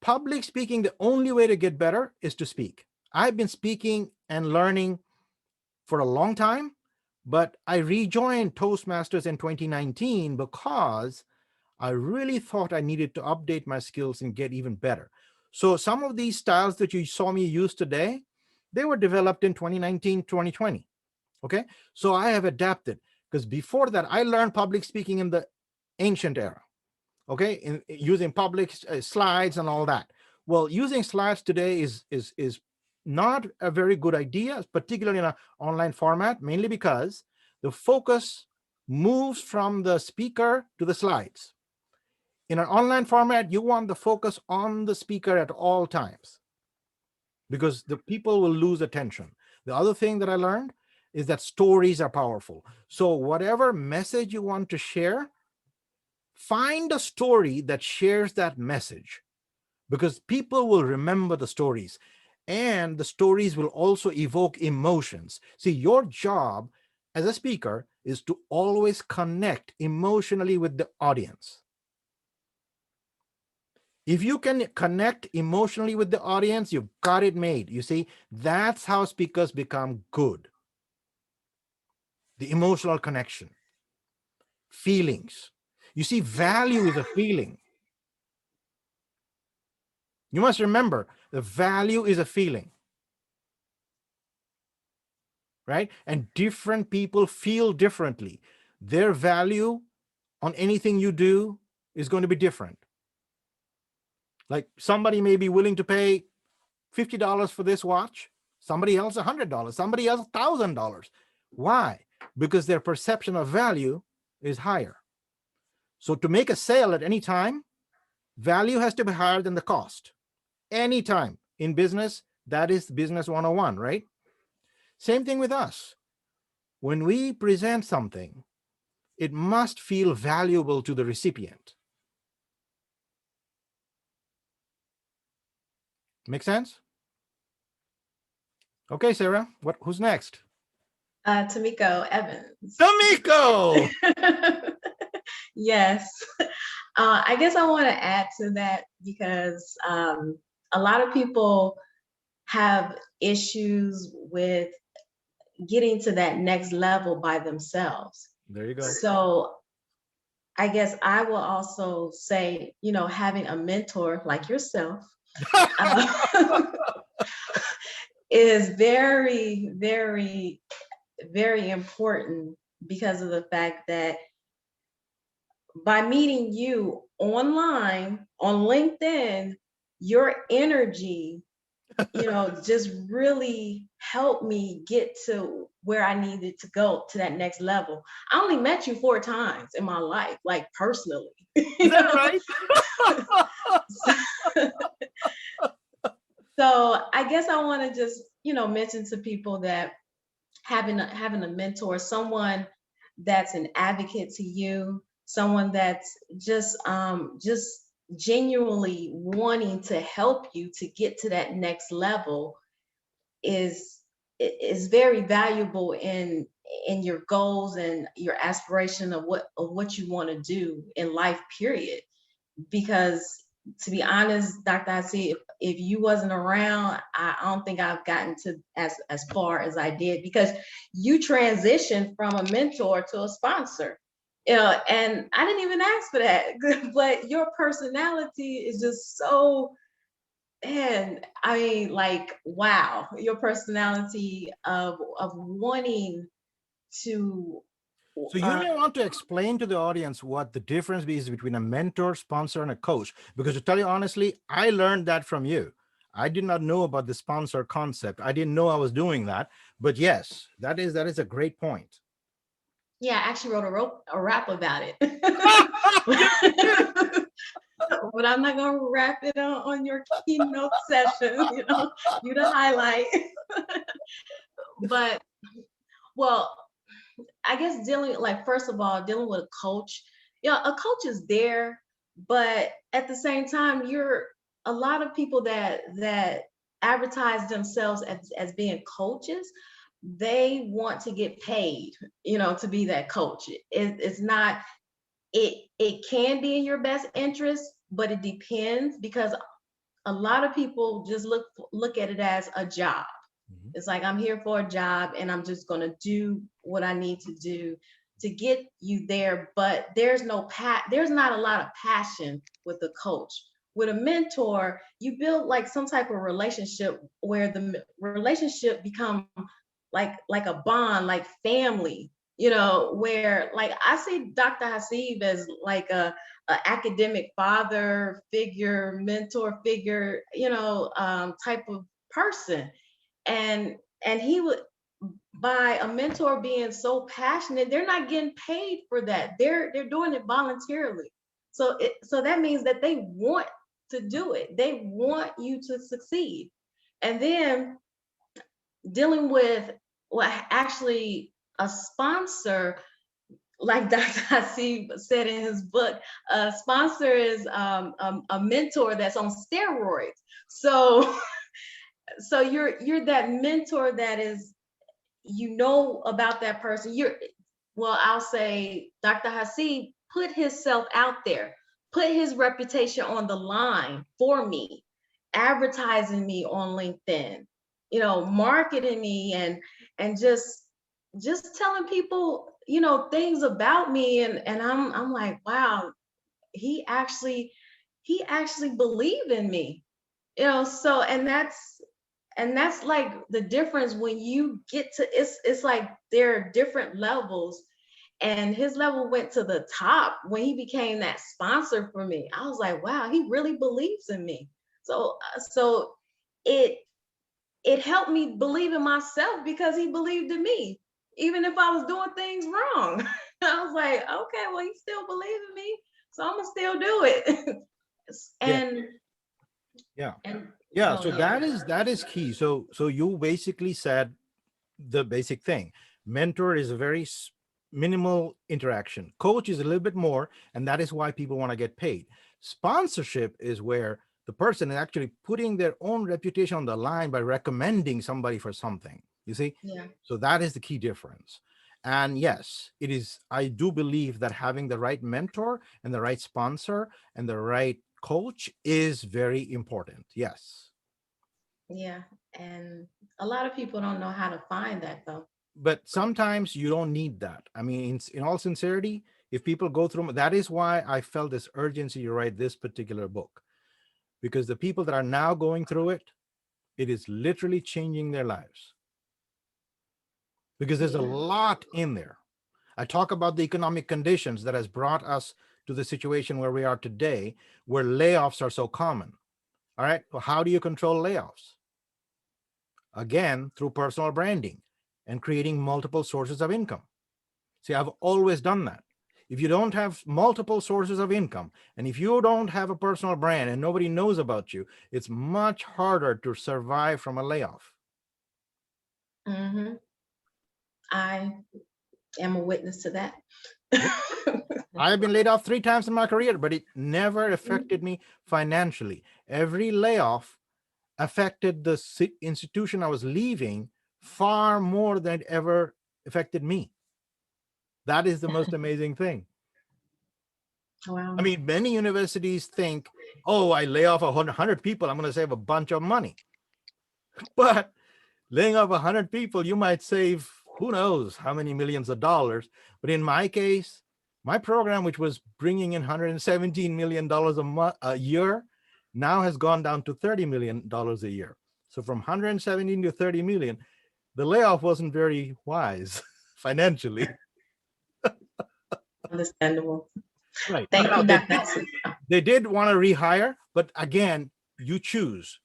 Public speaking, the only way to get better is to speak. I've been speaking and learning for a long time, but I rejoined Toastmasters in 2019 because I really thought I needed to update my skills and get even better. So some of these styles that you saw me use today, they were developed in 2019, 2020. Okay, so I have adapted, because before that, I learned public speaking in the ancient era. Okay, in using public slides and all that. Well, using slides today is not a very good idea, particularly in an online format, mainly because the focus moves from the speaker to the slides. In an online format, you want the focus on the speaker at all times, because the people will lose attention. The other thing that I learned is that stories are powerful. So whatever message you want to share, find a story that shares that message, because people will remember the stories, and the stories will also evoke emotions. See, your job as a speaker is to always connect emotionally with the audience. If you can connect emotionally with the audience, you've got it made. You see, that's how speakers become good. The emotional connection, feelings. You see, value is a feeling. You must remember, the value is a feeling, right? And different people feel differently. Their value on anything you do is going to be different. Like somebody may be willing to pay $50 for this watch, somebody else $100, somebody else $1,000. Why? Because their perception of value is higher. So to make a sale at any time, value has to be higher than the cost. Anytime in business, that is business 101, right? Same thing with us. When we present something, it must feel valuable to the recipient. Make sense? Okay, Sarah, who's next? Tamiko Evans. Tamiko! Yes. I guess I want to add to that because a lot of people have issues with getting to that next level by themselves. There you go. So I guess I will also say, you know, having a mentor like yourself is very, very, very important, because of the fact that by meeting you online on LinkedIn, your energy, you know, just really helped me get to where I needed to go, to that next level. I only met you 4 times in my life, like personally. Is that right? So I guess I want to just, you know, mention to people that having a mentor, someone that's an advocate to you, someone that's just genuinely wanting to help you to get to that next level is very valuable in your goals and your aspiration of what you want to do in life, period. Because to be honest, Dr. Hasib, if you wasn't around, I don't think I've gotten to as far as I did, because you transitioned from a mentor to a sponsor. And I didn't even ask for that, but your personality is just so, and I mean, like, wow, your personality of wanting to. So you may want to explain to the audience what the difference is between a mentor, sponsor, and a coach. Because to tell you honestly, I learned that from you. I did not know about the sponsor concept. I didn't know I was doing that. But yes, that is a great point. Yeah, I actually wrote a rap about it. But I'm not gonna wrap it on your keynote session, you the highlight. But well, I guess first of all, dealing with a coach, a coach is there, but at the same time, you're a lot of people that advertise themselves as being coaches, they want to get paid, to be that coach. It's not, it can be in your best interest, but it depends, because a lot of people just look at it as a job. Mhm. It's like, I'm here for a job and I'm just going to do what I need to do to get you there. But there's not a lot of passion with a coach. With a mentor, you build like some type of relationship where the relationship become like a bond, like family, where like I see Dr. Hasib as like a academic father figure, mentor figure, type of person. And he would, by a mentor being so passionate, they're not getting paid for that. They're doing it voluntarily. So that means that they want to do it. They want you to succeed. And then dealing with, well, actually a sponsor, like Dr. Hasib said in his book, a sponsor is a mentor that's on steroids. So so you're that mentor that is, about that person. I'll say Dr. Hasib put himself out there, put his reputation on the line for me, advertising me on LinkedIn, marketing me, and just telling people, things about me. And I'm like, wow, he actually believed in me, so, and that's like the difference when you get to, it's like there are different levels, and his level went to the top when he became that sponsor for me. I was like, wow, he really believes in me. So it helped me believe in myself, because he believed in me even if I was doing things wrong. I was like, okay, well, he still believes in me, so I'm gonna still do it. and Yeah. and Yeah. oh So yeah. that is key. So you basically said the basic thing. Mentor is a very minimal interaction. Coach is a little bit more, and that is why people want to get paid. Sponsorship is where the person is actually putting their own reputation on the line by recommending somebody for something. You see? Yeah. So that is the key difference. And yes, it is. I do believe that having the right mentor and the right sponsor and the right coach is very important. Yes. Yeah, and a lot of people don't know how to find that though. But sometimes you don't need that. I mean, in all sincerity, if people go through, that is why I felt this urgency to write this particular book, because the people that are now going through it, it is literally changing their lives, because there's a Yeah. lot in there. I talk about the economic conditions that has brought us to the situation where we are today, where layoffs are so common. All right, well, how do you control layoffs? Again, through personal branding and creating multiple sources of income. See, I've always done that. If you don't have multiple sources of income, and if you don't have a personal brand and nobody knows about you, it's much harder to survive from a layoff. Mm-hmm. I am a witness to that. I have been laid off 3 times in my career, but it never affected me financially. Every layoff affected the institution I was leaving far more than it ever affected me. That is the most amazing thing. Wow. I mean, many universities think, oh, I lay off 100 people, I'm going to save a bunch of money. But laying off 100 people, you might save who knows how many millions of dollars. But in my case, my program, which was bringing in $117 million a year, now has gone down to $30 million a year. So from 117 to 30 million, the layoff wasn't very wise financially. Understandable. Right. Thank Now, you, Dr. Hasib. they did want to rehire, but again, you choose.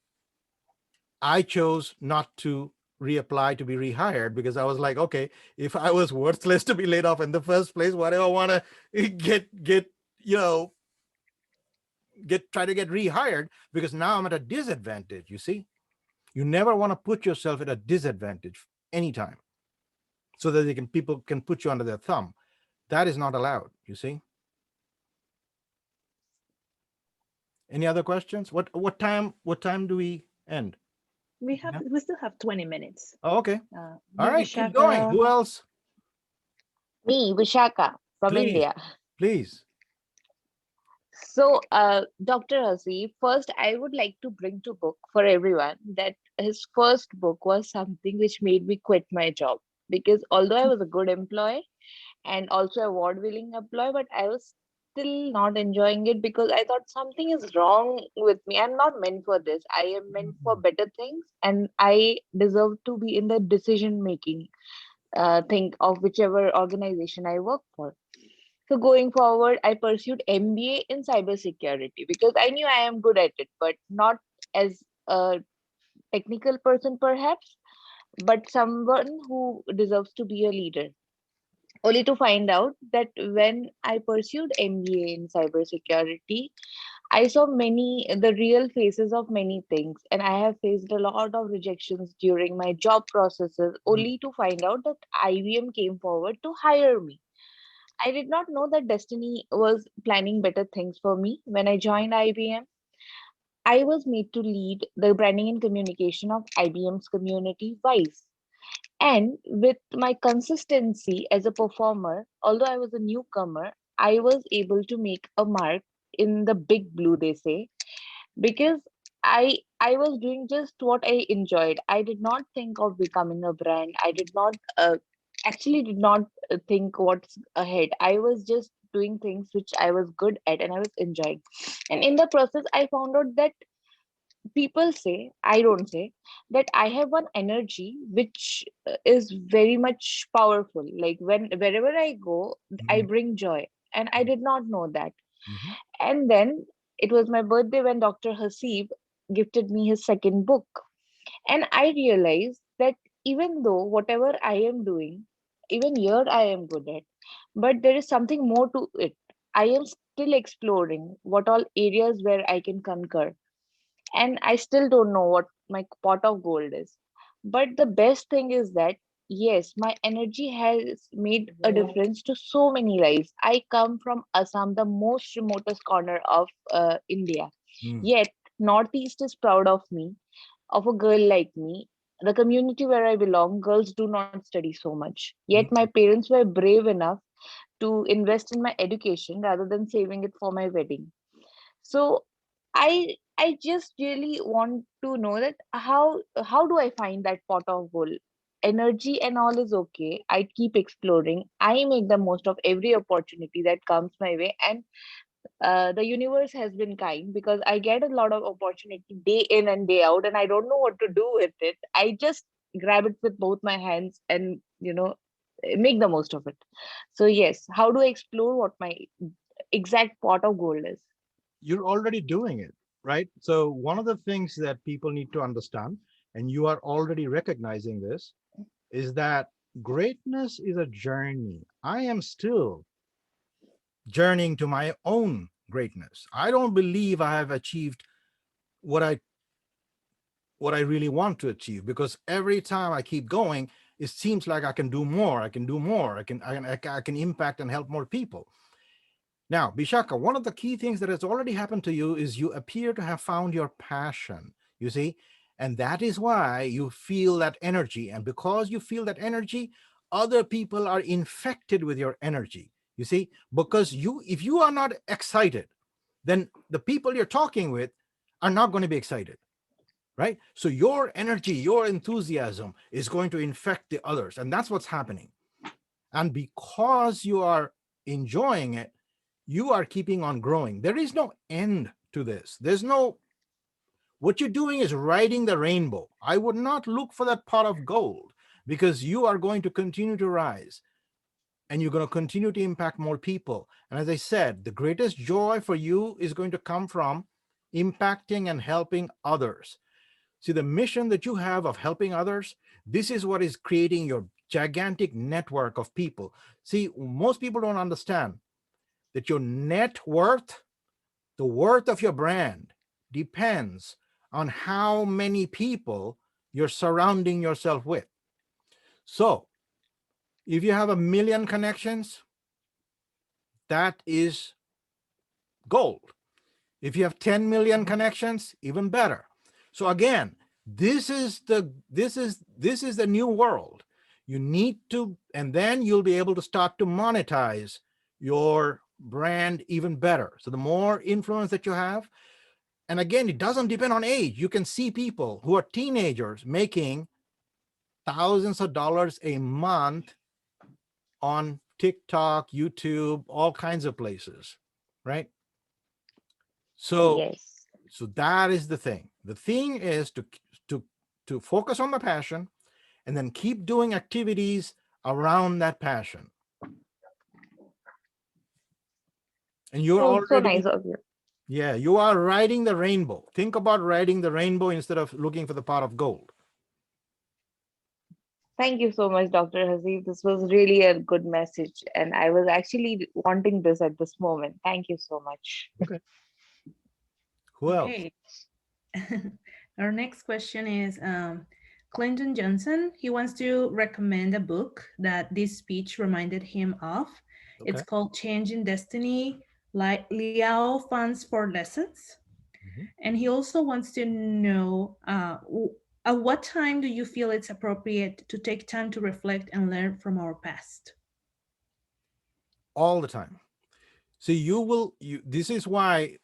I chose not to reapply to be rehired because I was like, okay, if I was worthless to be laid off in the first place, why do I want to try to get rehired? Because now I'm at a disadvantage. You see, you never want to put yourself at a disadvantage anytime, so that people can put you under their thumb. That is not allowed. You see. Any other questions? What time do we end? We still have 20 minutes. Oh, okay. Uh, All right, keep going. Who else? Me, Vishaka from Please. India. Please. So, Dr. Hasib, first I would like to bring to book for everyone that his first book was something which made me quit my job, because although I was a good employee and also award-winning employee, but I was still not enjoying it because I thought something is wrong with me. I'm not meant for this. I am meant for better things, and I deserve to be in the decision-making thing of whichever organization I work for. So going forward, I pursued MBA in cybersecurity because I knew I am good at it, but not as a technical person perhaps, but someone who deserves to be a leader. Only to find out that when I pursued MBA in cybersecurity, I saw the real faces of many things, and I have faced a lot of rejections during my job processes, only to find out that IBM came forward to hire me. I did not know that destiny was planning better things for me. When I joined IBM, I was made to lead the branding and communication of IBM's community wise. And with my consistency as a performer, although I was a newcomer, I was able to make a mark in the big blue, they say, because I was doing just what I enjoyed. I did not think of becoming a brand. I did not did not think what's ahead. I was just doing things which I was good at and I was enjoying. And in the process, I found out that people say, I don't say, that I have one energy which is very much powerful. Like wherever I go, I bring joy. And I did not know that. Mhm. And then it was my birthday when Dr. Hasib gifted me his second book. And I realized that even though whatever I am doing, even here I am good at, but there is something more to it. I am still exploring what all areas where I can conquer. And I still don't know what my pot of gold is. But the best thing is that, yes, my energy has made a difference to so many lives. I come from Assam, the most remotest corner of India. Mm. Yet, Northeast is proud of me, of a girl like me. The community where I belong, girls do not study so much. Yet, my parents were brave enough to invest in my education rather than saving it for my wedding. So I just really want to know that how do I find that pot of gold? Energy and all is okay. I keep exploring. I make the most of every opportunity that comes my way, and the universe has been kind because I get a lot of opportunity day in and day out, and I don't know what to do with it. I just grab it with both my hands and make the most of it. So yes, how do I explore what my exact pot of gold is? You're already doing it, right? So one of the things that people need to understand, and you are already recognizing this, is that greatness is a journey. I am still journeying to my own greatness. I don't believe I have achieved what I really want to achieve, because every time I keep going, it seems like I can do more. I can do more. I can impact and help more people. Now, Bishaka, one of the key things that has already happened to you is you appear to have found your passion, you see, and that is why you feel that energy. And because you feel that energy, other people are infected with your energy, you see, because if you are not excited, then the people you're talking with are not going to be excited, right? So your energy, your enthusiasm is going to infect the others, and that's what's happening. And because you are enjoying it, you are keeping on growing. There is no end to this. What you're doing is riding the rainbow. I would not look for that pot of gold, because you are going to continue to rise and you're going to continue to impact more people. And as I said, the greatest joy for you is going to come from impacting and helping others. See, the mission that you have of helping others, this is what is creating your gigantic network of people. See, most people don't understand that your net worth, the worth of your brand, depends on how many people you're surrounding yourself with. So if you have 1 million connections, that is gold. If you have 10 million connections, even better. So again, this is the new world. You need to, and then you'll be able to start to monetize your brand even better. So the more influence that you have, and again, it doesn't depend on age. You can see people who are teenagers making thousands of dollars a month on TikTok, YouTube, all kinds of places, right? So Yes. so that is the thing. The thing is to focus on the passion and then keep doing activities around that passion. And you're So, so already, nice of you. yeah, you are riding the rainbow. Think about riding the rainbow instead of looking for the pot of gold. Thank you so much, Dr. Hasib. This was really a good message, and I was actually wanting this at this moment. Thank you so much. Okay. Who else? Okay. Our next question is Clinton Johnson. He wants to recommend a book that this speech reminded him of. Okay. It's called Changing Destiny, Liao Funds for Lessons. Mhm. And he also wants to know at what time do you feel it's appropriate to take time to reflect and learn from our past? All the time. So this is why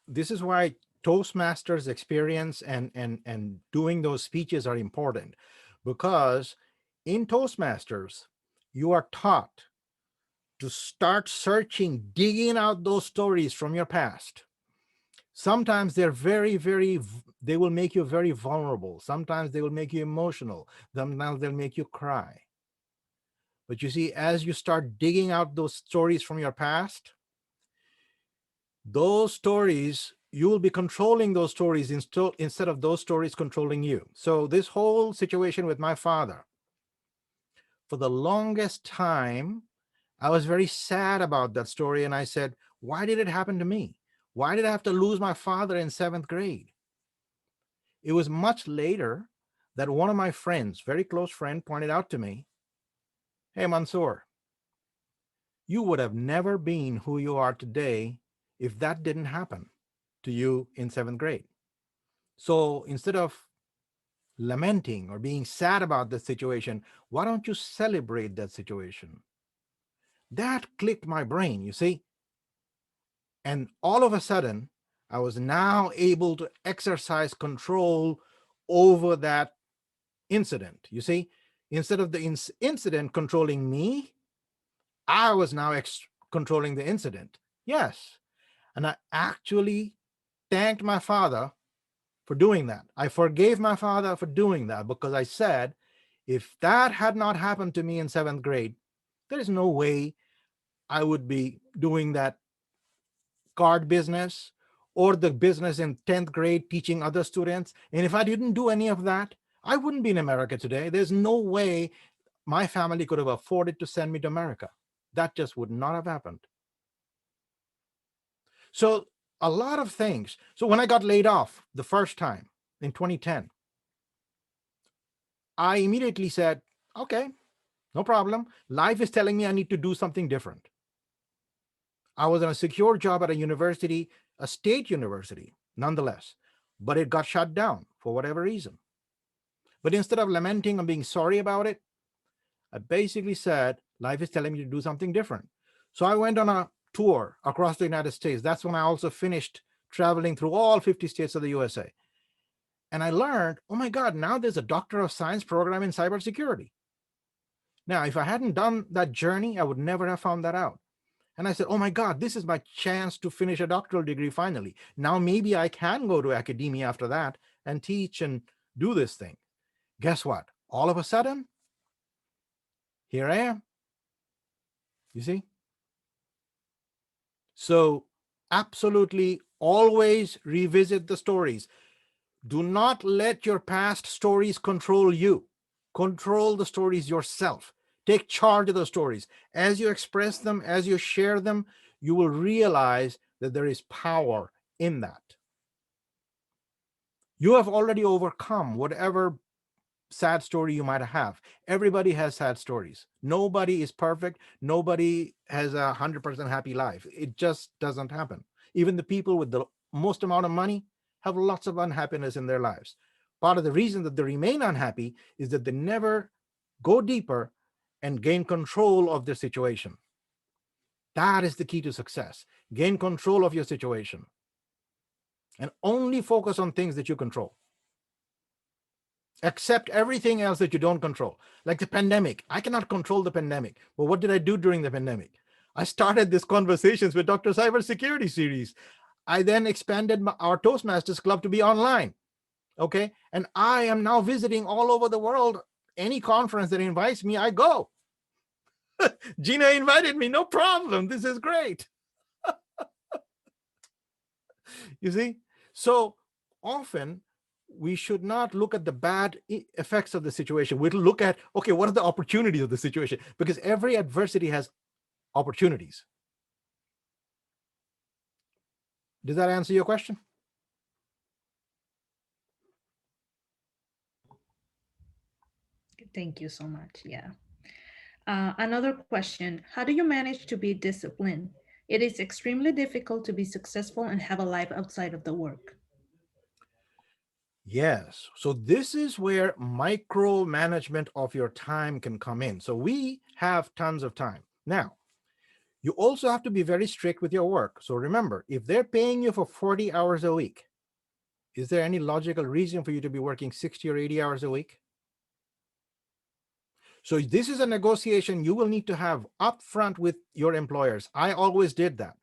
Toastmasters experience and doing those speeches are important, because in Toastmasters you are taught to start searching, digging out those stories from your past. Sometimes they're they will make you very vulnerable. Sometimes they will make you emotional. Sometimes they'll make you cry. But you see, as you start digging out those stories from your past, those stories, you will be controlling those stories instead of those stories controlling you. So this whole situation with my father, for the longest time, I was very sad about that story. And I said, why did it happen to me? Why did I have to lose my father in 7th grade? It was much later that one of my friends, very close friend, pointed out to me, hey, Mansur, you would have never been who you are today if that didn't happen to you in 7th grade. So instead of lamenting or being sad about the situation, why don't you celebrate that situation? That clicked my brain, you see. And all of a sudden, I was now able to exercise control over that incident. You see, instead of the incident controlling me, I was now controlling the incident. Yes. And I actually thanked my father for doing that. I forgave my father for doing that, because I said, if that had not happened to me in 7th grade, there is no way I would be doing that card business or the business in 10th grade teaching other students. And if I didn't do any of that, I wouldn't be in America today. There's no way my family could have afforded to send me to America. That just would not have happened. So a lot of things. So when I got laid off the first time in 2010, I immediately said, okay, no problem. Life is telling me I need to do something different. I was in a secure job at a university, a state university, nonetheless, but it got shut down for whatever reason. But instead of lamenting and being sorry about it, I basically said, life is telling me to do something different. So I went on a tour across the United States. That's when I also finished traveling through all 50 states of the USA. And I learned, oh my God, now there's a Doctor of Science program in cybersecurity. Now, if I hadn't done that journey, I would never have found that out. And I said, oh my God, this is my chance to finish a doctoral degree finally. Now maybe I can go to academia after that and teach and do this thing. Guess what? All of a sudden, here I am. You see? So absolutely always revisit the stories. Do not let your past stories control you. Control the stories yourself. Take charge of the stories. As you express them, as you share them, you will realize that there is power in that. You have already overcome whatever sad story you might have. Everybody has sad stories. Nobody is perfect. Nobody has 100% happy life. It just doesn't happen. Even the people with the most amount of money have lots of unhappiness in their lives. Part of the reason that they remain unhappy is that they never go deeper and gain control of their situation. That is the key to success. Gain control of your situation and only focus on things that you control. Accept everything else that you don't control. Like the pandemic. I cannot control the pandemic. But what did I do during the pandemic? I started this Conversations with Dr. Cybersecurity series. I then expanded our Toastmasters Club to be online. Okay. And I am now visiting all over the world. Any conference that invites me, I go. Gina invited me. No problem. This is great. You see? So often, we should not look at the bad effects of the situation. We'll look at, okay, what are the opportunities of the situation? Because every adversity has opportunities. Does that answer your question? Thank you so much. Yeah. Another question. How do you manage to be disciplined? It is extremely difficult to be successful and have a life outside of the work. Yes. So this is where micromanagement of your time can come in. So we have tons of time. Now, you also have to be very strict with your work. So remember, if they're paying you for 40 hours a week, is there any logical reason for you to be working 60 or 80 hours a week? So this is a negotiation you will need to have upfront with your employers. I always did that.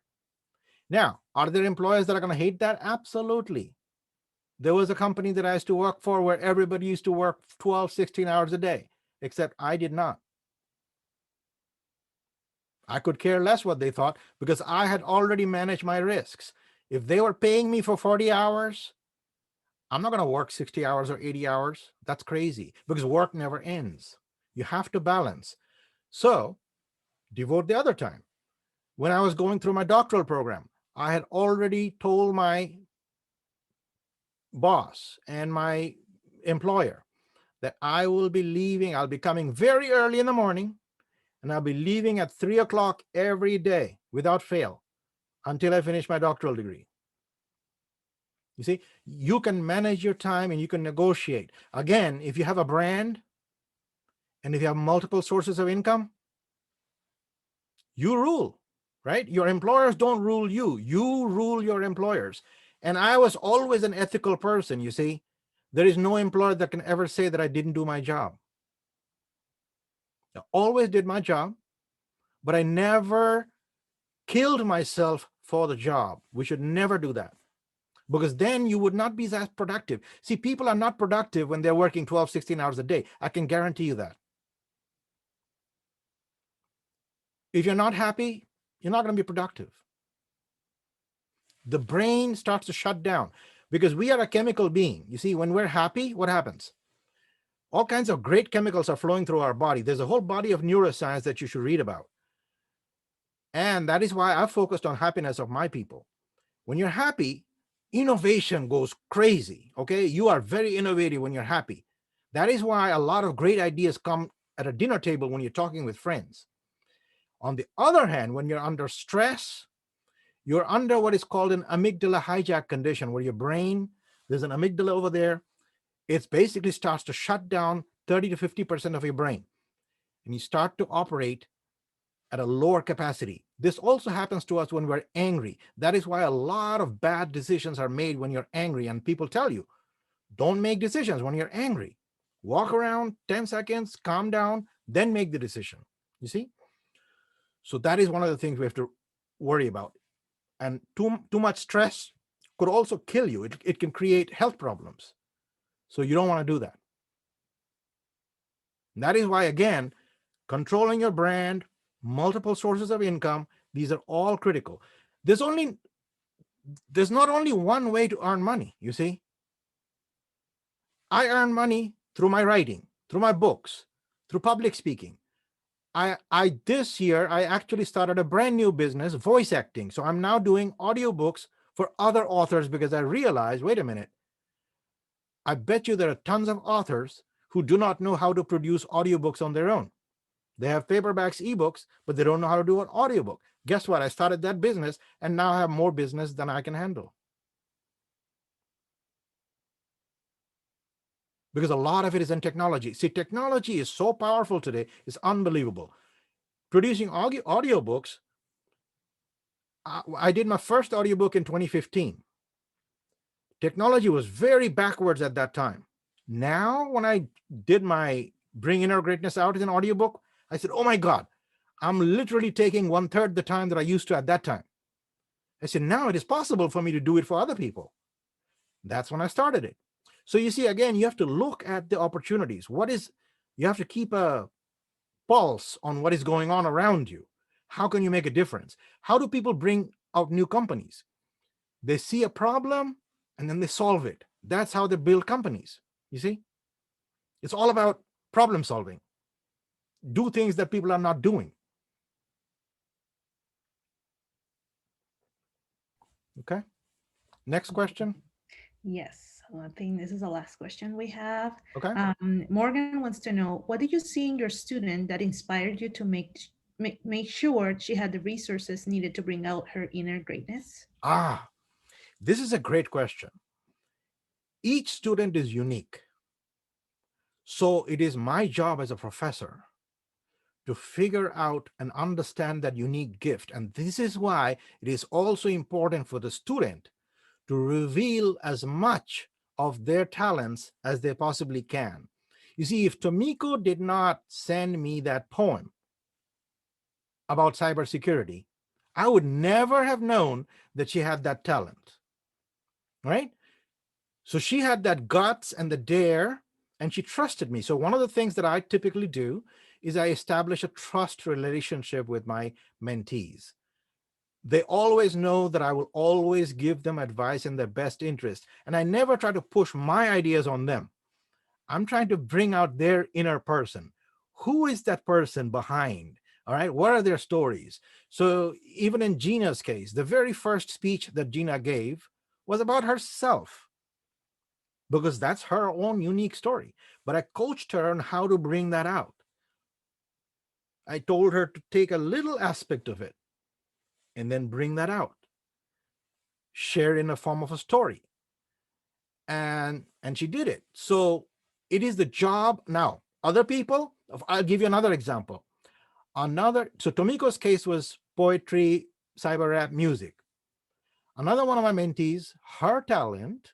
Now, are there employers that are going to hate that? Absolutely. There was a company that I used to work for where everybody used to work 12, 16 hours a day, except I did not. I could care less what they thought because I had already managed my risks. If they were paying me for 40 hours, I'm not going to work 60 hours or 80 hours. That's crazy because work never ends. You have to balance. So devote the other time. When I was going through my doctoral program, I had already told my boss and my employer that I will be leaving. I'll be coming very early in the morning and I'll be leaving at 3 o'clock every day without fail until I finish my doctoral degree. You see, you can manage your time and you can negotiate. Again, if you have a brand and if you have multiple sources of income, you rule, right? Your employers don't rule you. You rule your employers. And I was always an ethical person, you see. There is no employer that can ever say that I didn't do my job. I always did my job, but I never killed myself for the job. We should never do that because then you would not be as productive. See, people are not productive when they're working 12, 16 hours a day. I can guarantee you that. If you're not happy, you're not going to be productive. The brain starts to shut down because we are a chemical being. You see, when we're happy, what happens? All kinds of great chemicals are flowing through our body. There's a whole body of neuroscience that you should read about. And that is why I focused on happiness of my people. When you're happy, innovation goes crazy, okay? You are very innovative when you're happy. That is why a lot of great ideas come at a dinner table when you're talking with friends. On the other hand, when you're under stress, you're under what is called an amygdala hijack condition, where your brain, there's an amygdala over there, it basically starts to shut down 30 to 50% of your brain. And you start to operate at a lower capacity. This also happens to us when we're angry. That is why a lot of bad decisions are made when you're angry. And people tell you, don't make decisions when you're angry. Walk around 10 seconds, calm down, then make the decision. You see? So that is one of the things we have to worry about. And too much stress could also kill you. It can create health problems. So you don't want to do that. And that is why, again, controlling your brand, multiple sources of income, these are all critical. There's not only one way to earn money, you see. I earn money through my writing, through my books, through public speaking. This year, I actually started a brand new business, voice acting. So I'm now doing audiobooks for other authors because I realized, wait a minute, I bet you there are tons of authors who do not know how to produce audiobooks on their own. They have paperbacks, ebooks, but they don't know how to do an audiobook. Guess what? I started that business and now I have more business than I can handle. Because a lot of it is in technology. See, technology is so powerful today, it's unbelievable. Producing audiobooks, I did my first audiobook in 2015. Technology was very backwards at that time. Now, when I did my Bring Inner Greatness Out as an audiobook, I said, oh my God, I'm literally taking 1/3 the time that I used to at that time. I said, now it is possible for me to do it for other people. That's when I started it. So you see, again, you have to look at the opportunities. You have to keep a pulse on what is going on around you. How can you make a difference? How do people bring out new companies? They see a problem and then they solve it. That's how they build companies. You see, it's all about problem solving. Do things that people are not doing. Okay. Next question. Yes, I think this is the last question we have. Okay. Morgan wants to know, what did you see in your student that inspired you to make sure she had the resources needed to bring out her inner greatness? This is a great question. Each student is unique. So it is my job as a professor to figure out and understand that unique gift. And this is why it is also important for the student to reveal as much of their talents as they possibly can. You see, if Tamiko did not send me that poem about cybersecurity, I would never have known that she had that talent, right? So she had that guts and the dare, and she trusted me. So one of the things that I typically do is I establish a trust relationship with my mentees. They always know that I will always give them advice in their best interest. And I never try to push my ideas on them. I'm trying to bring out their inner person. Who is that person behind? All right. What are their stories? So even in Gina's case, the very first speech that Gina gave was about herself, because that's her own unique story. But I coached her on how to bring that out. I told her to take a little aspect of it and then bring that out, share in the form of a story. And she did it. So it is the job. Now, other people, I'll give you another example. So Tomiko's case was poetry, cyber rap, music. Another one of my mentees, her talent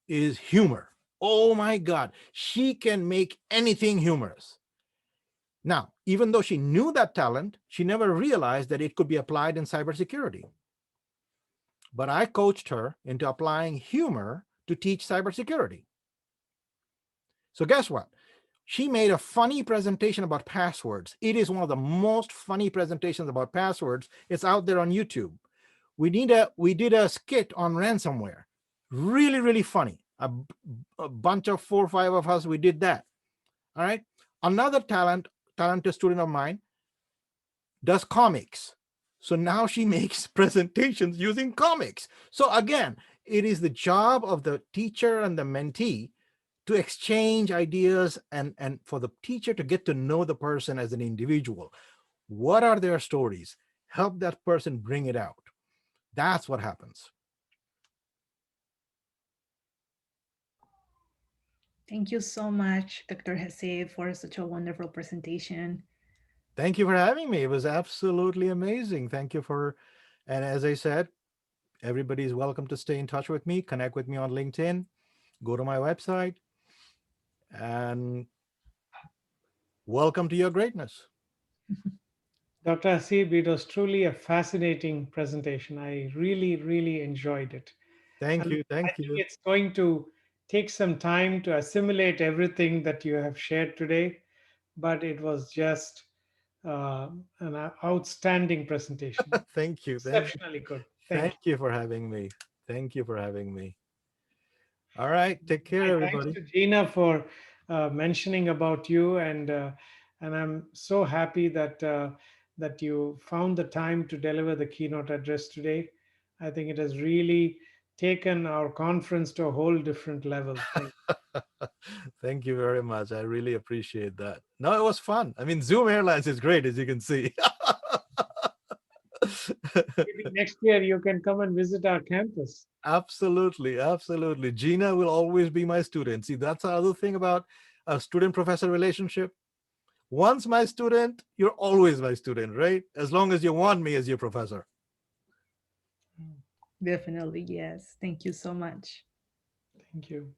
is humor. Oh my God, she can make anything humorous. Now, even though she knew that talent, she never realized that it could be applied in cybersecurity. But I coached her into applying humor to teach cybersecurity. So guess what? She made a funny presentation about passwords. It is one of the most funny presentations about passwords. It's out there on YouTube. We did a skit on ransomware. Really, really funny. A bunch of 4 or 5 of us, we did that. All right. Another talented student of mine does comics. So now she makes presentations using comics. So again, it is the job of the teacher and the mentee to exchange ideas and for the teacher to get to know the person as an individual. What are their stories? Help that person bring it out. That's what happens. Thank you so much, Dr. Hasib, for such a wonderful presentation. Thank you for having me. It was absolutely amazing. Thank you and as I said, everybody is welcome to stay in touch with me, connect with me on LinkedIn, go to my website, and welcome to your greatness. Dr. Hasib, it was truly a fascinating presentation. I really, really enjoyed it. Thank you. I think it's going to take some time to assimilate everything that you have shared today, but it was just an outstanding presentation. Thank you. Exceptionally good. Thank you. Thank you for having me. Thank you for having me. All right. Take care, Thanks everybody. to Gina for mentioning about you, and I'm so happy that that you found the time to deliver the keynote address today. I think it has really taken our conference to a whole different level. Thank Thank you very much. I really appreciate that. No, it was fun. I mean, Zoom Airlines is great, as you can see. Maybe next year you can come and visit our campus. Absolutely, absolutely. Gina will always be my student. See, that's the other thing about a student-professor relationship. Once my student, you're always my student, right? As long as you want me as your professor. Definitely, yes. Thank you so much. Thank you.